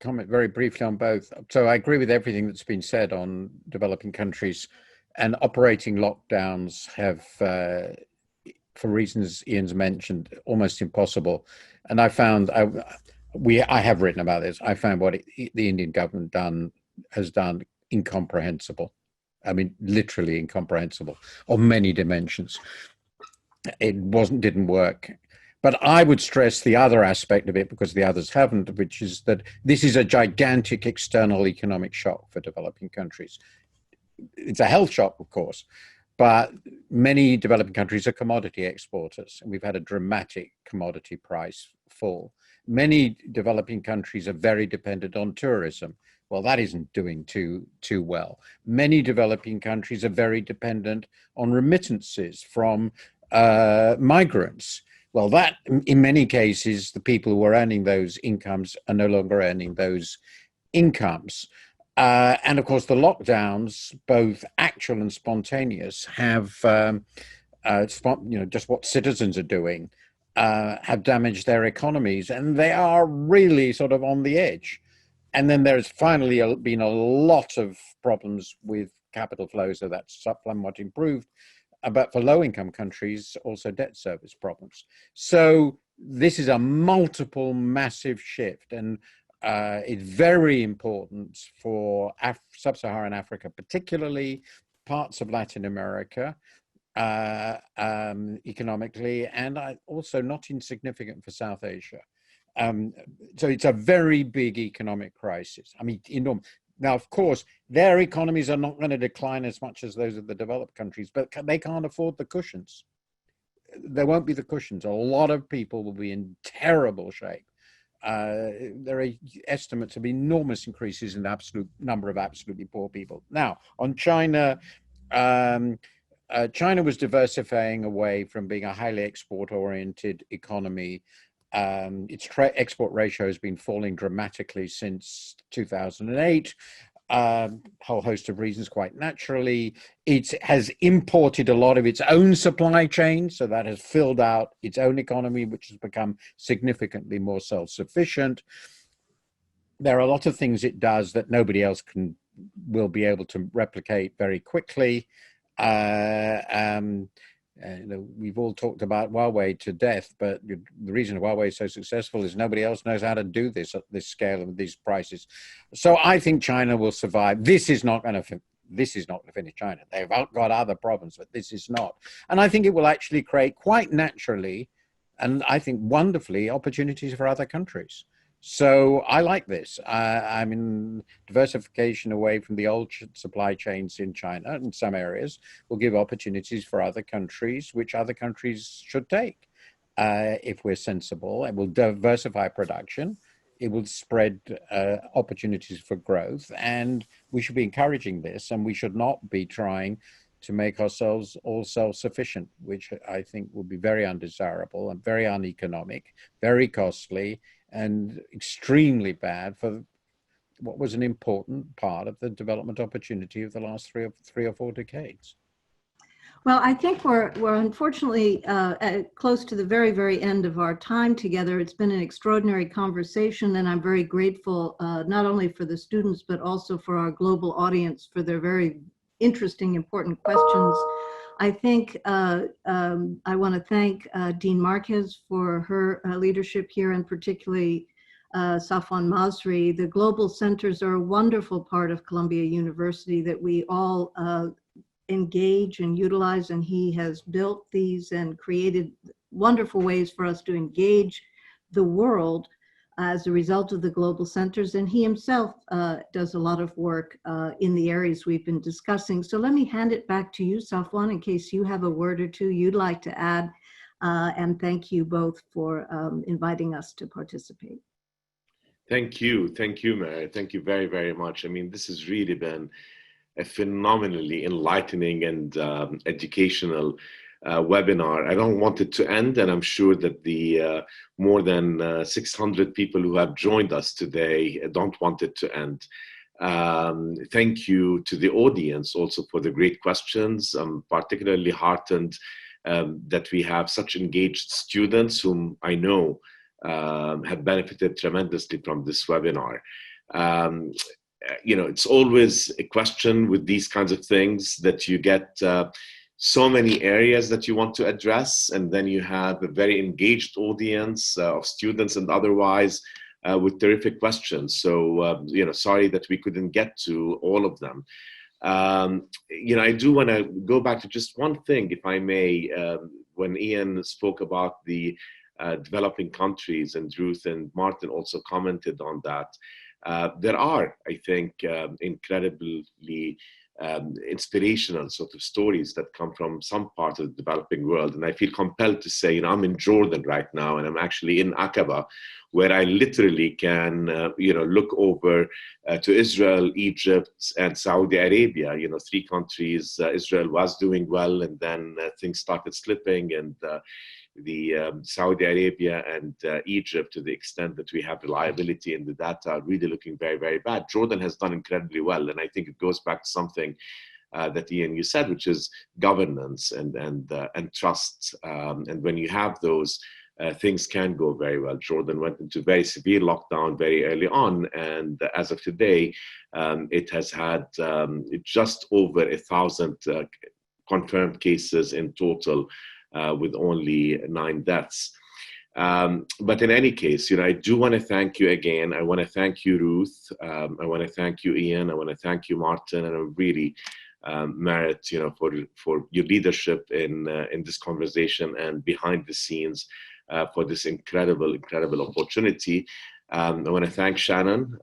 comment very briefly on both. So I agree with everything that's been said on developing countries, and operating lockdowns have, for reasons Ian's mentioned, almost impossible. And I found, I have written about this, I found what the Indian government has done incomprehensible. I mean, literally incomprehensible on many dimensions. It didn't work. But I would stress the other aspect of it, because the others haven't, which is that this is a gigantic external economic shock for developing countries. It's a health shock, of course, but many developing countries are commodity exporters, and we've had a dramatic commodity price fall. Many developing countries are very dependent on tourism. Well, that isn't doing too well. Many developing countries are very dependent on remittances from migrants. Well, that, in many cases, the people who are earning those incomes are no longer earning those incomes. And of course, the lockdowns, both actual and spontaneous, have, just what citizens are doing, have damaged their economies, and they are really sort of on the edge. And then there's finally been a lot of problems with capital flows, so that's somewhat improved. But for low-income countries, also debt service problems. So this is a multiple massive shift, and it's very important for sub-Saharan Africa, particularly parts of Latin America, economically, and also not insignificant for South Asia. So it's a very big economic crisis. I mean, enormous. Now, of course, their economies are not going to decline as much as those of the developed countries, but they can't afford the cushions. There won't be the cushions. A lot of people will be in terrible shape. There are estimates of enormous increases in the absolute number of absolutely poor people. Now, on China, China was diversifying away from being a highly export-oriented economy. Its export ratio has been falling dramatically since 2008. Whole host of reasons, quite naturally. It has imported a lot of its own supply chain, so that has filled out its own economy, which has become significantly more self-sufficient. There are a lot of things it does that nobody else will be able to replicate very quickly. We've all talked about Huawei to death, but the reason Huawei is so successful is nobody else knows how to do this at this scale and these prices. So I think China will survive. This is not going to finish China. They've got other problems, but this is not. And I think it will actually create quite naturally, and I think wonderfully, opportunities for other countries. So I like this. I mean, diversification away from the old supply chains in China in some areas will give opportunities for other countries, which other countries should take. If we're sensible, it will diversify production. It will spread opportunities for growth, and we should be encouraging this, and we should not be trying to make ourselves all self-sufficient, which I think will be very undesirable and very uneconomic, very costly, and extremely bad for what was an important part of the development opportunity of the last three or four decades. Well, I think we're unfortunately close to the very, very end of our time together. It's been an extraordinary conversation, and I'm very grateful not only for the students, but also for our global audience for their very interesting, important questions. I think I want to thank Dean Marquez for her leadership here, and particularly Safwan Masri. The global centers are a wonderful part of Columbia University that we all engage and utilize, and he has built these and created wonderful ways for us to engage the world as a result of the global centers, and he himself does a lot of work in the areas we've been discussing. So let me hand it back to you, Safwan, in case you have a word or two you'd like to add, and thank you both for inviting us to participate. Thank you, Mary. Thank you very, very much. I mean, this has really been a phenomenally enlightening and educational webinar. I don't want it to end, and I'm sure that the more than 600 people who have joined us today don't want it to end. Thank you to the audience also for the great questions. I'm particularly heartened that we have such engaged students whom I know have benefited tremendously from this webinar. You know, it's always a question with these kinds of things that you get so many areas that you want to address, and then you have a very engaged audience of students and otherwise with terrific questions. So, you know, sorry that we couldn't get to all of them. You know, I do want to go back to just one thing, if I may, when Ian spoke about the developing countries, and Ruth and Martin also commented on that. There are, I think, incredibly inspirational sort of stories that come from some part of the developing world. And I feel compelled to say, you know, I'm in Jordan right now, and I'm actually in Aqaba, where I literally can, you know, look over to Israel, Egypt, and Saudi Arabia, you know, three countries. Israel was doing well, and then things started slipping, and Saudi Arabia and Egypt, to the extent that we have reliability in the data, are really looking very, very bad. Jordan has done incredibly well, and I think it goes back to something that Ian, you said, which is governance and trust. And when you have those, things can go very well. Jordan went into very severe lockdown very early on, and as of today, it has had just over 1,000 confirmed cases in total, with only 9 deaths. But in any case, you know, I do want to thank you again. I want to thank you, Ruth. I want to thank you, Ian. I want to thank you, Martin, and I really merit, you know, for your leadership in this conversation and behind the scenes for this incredible opportunity. I want to thank Shannon.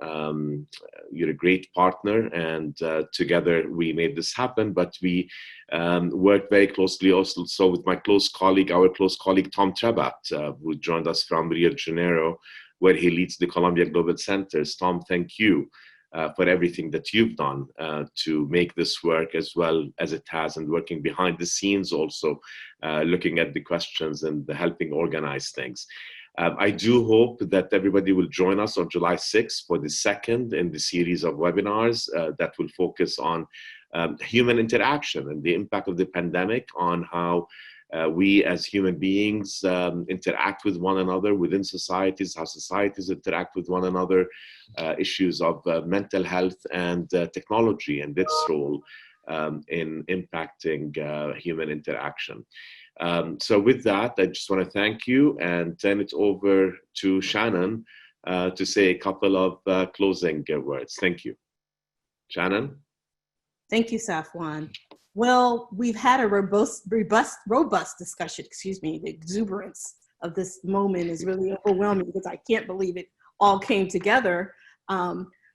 You're a great partner, and together we made this happen. But we worked very closely also with my close colleague, Tom Trebat, who joined us from Rio de Janeiro, where he leads the Columbia Global Centers. Tom, thank you for everything that you've done to make this work as well as it has, and working behind the scenes also, looking at the questions and helping organize things. I do hope that everybody will join us on July 6th for the second in the series of webinars that will focus on human interaction and the impact of the pandemic on how we as human beings interact with one another within societies, how societies interact with one another, issues of mental health and technology and its role in impacting human interaction. So with that, I just want to thank you and turn it over to Shannon to say a couple of closing words. Thank you. Shannon? Thank you, Safwan. Well, we've had a robust discussion, the exuberance of this moment is really overwhelming because I can't believe it all came together.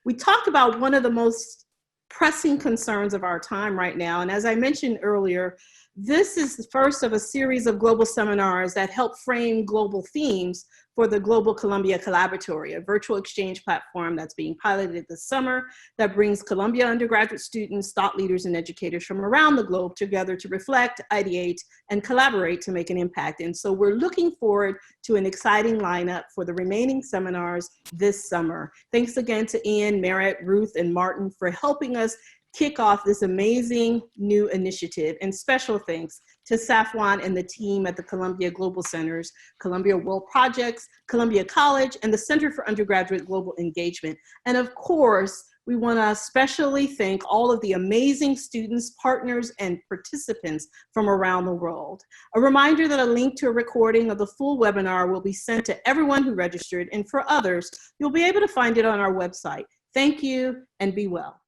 We talked about one of the most pressing concerns of our time right now. And as I mentioned earlier, this is the first of a series of global seminars that help frame global themes for the Global Columbia Collaboratory, a virtual exchange platform that's being piloted this summer that brings Columbia undergraduate students, thought leaders, and educators from around the globe together to reflect, ideate, and collaborate to make an impact. And so we're looking forward to an exciting lineup for the remaining seminars this summer. Thanks again to Ian, Merritt, Ruth, and Martin for helping us kick off this amazing new initiative. And special thanks to Safwan and the team at the Columbia Global Centers, Columbia World Projects, Columbia College, and the Center for Undergraduate Global Engagement. And of course, we want to especially thank all of the amazing students, partners, and participants from around the world. A reminder that a link to a recording of the full webinar will be sent to everyone who registered, and for others, you'll be able to find it on our website. Thank you, and be well.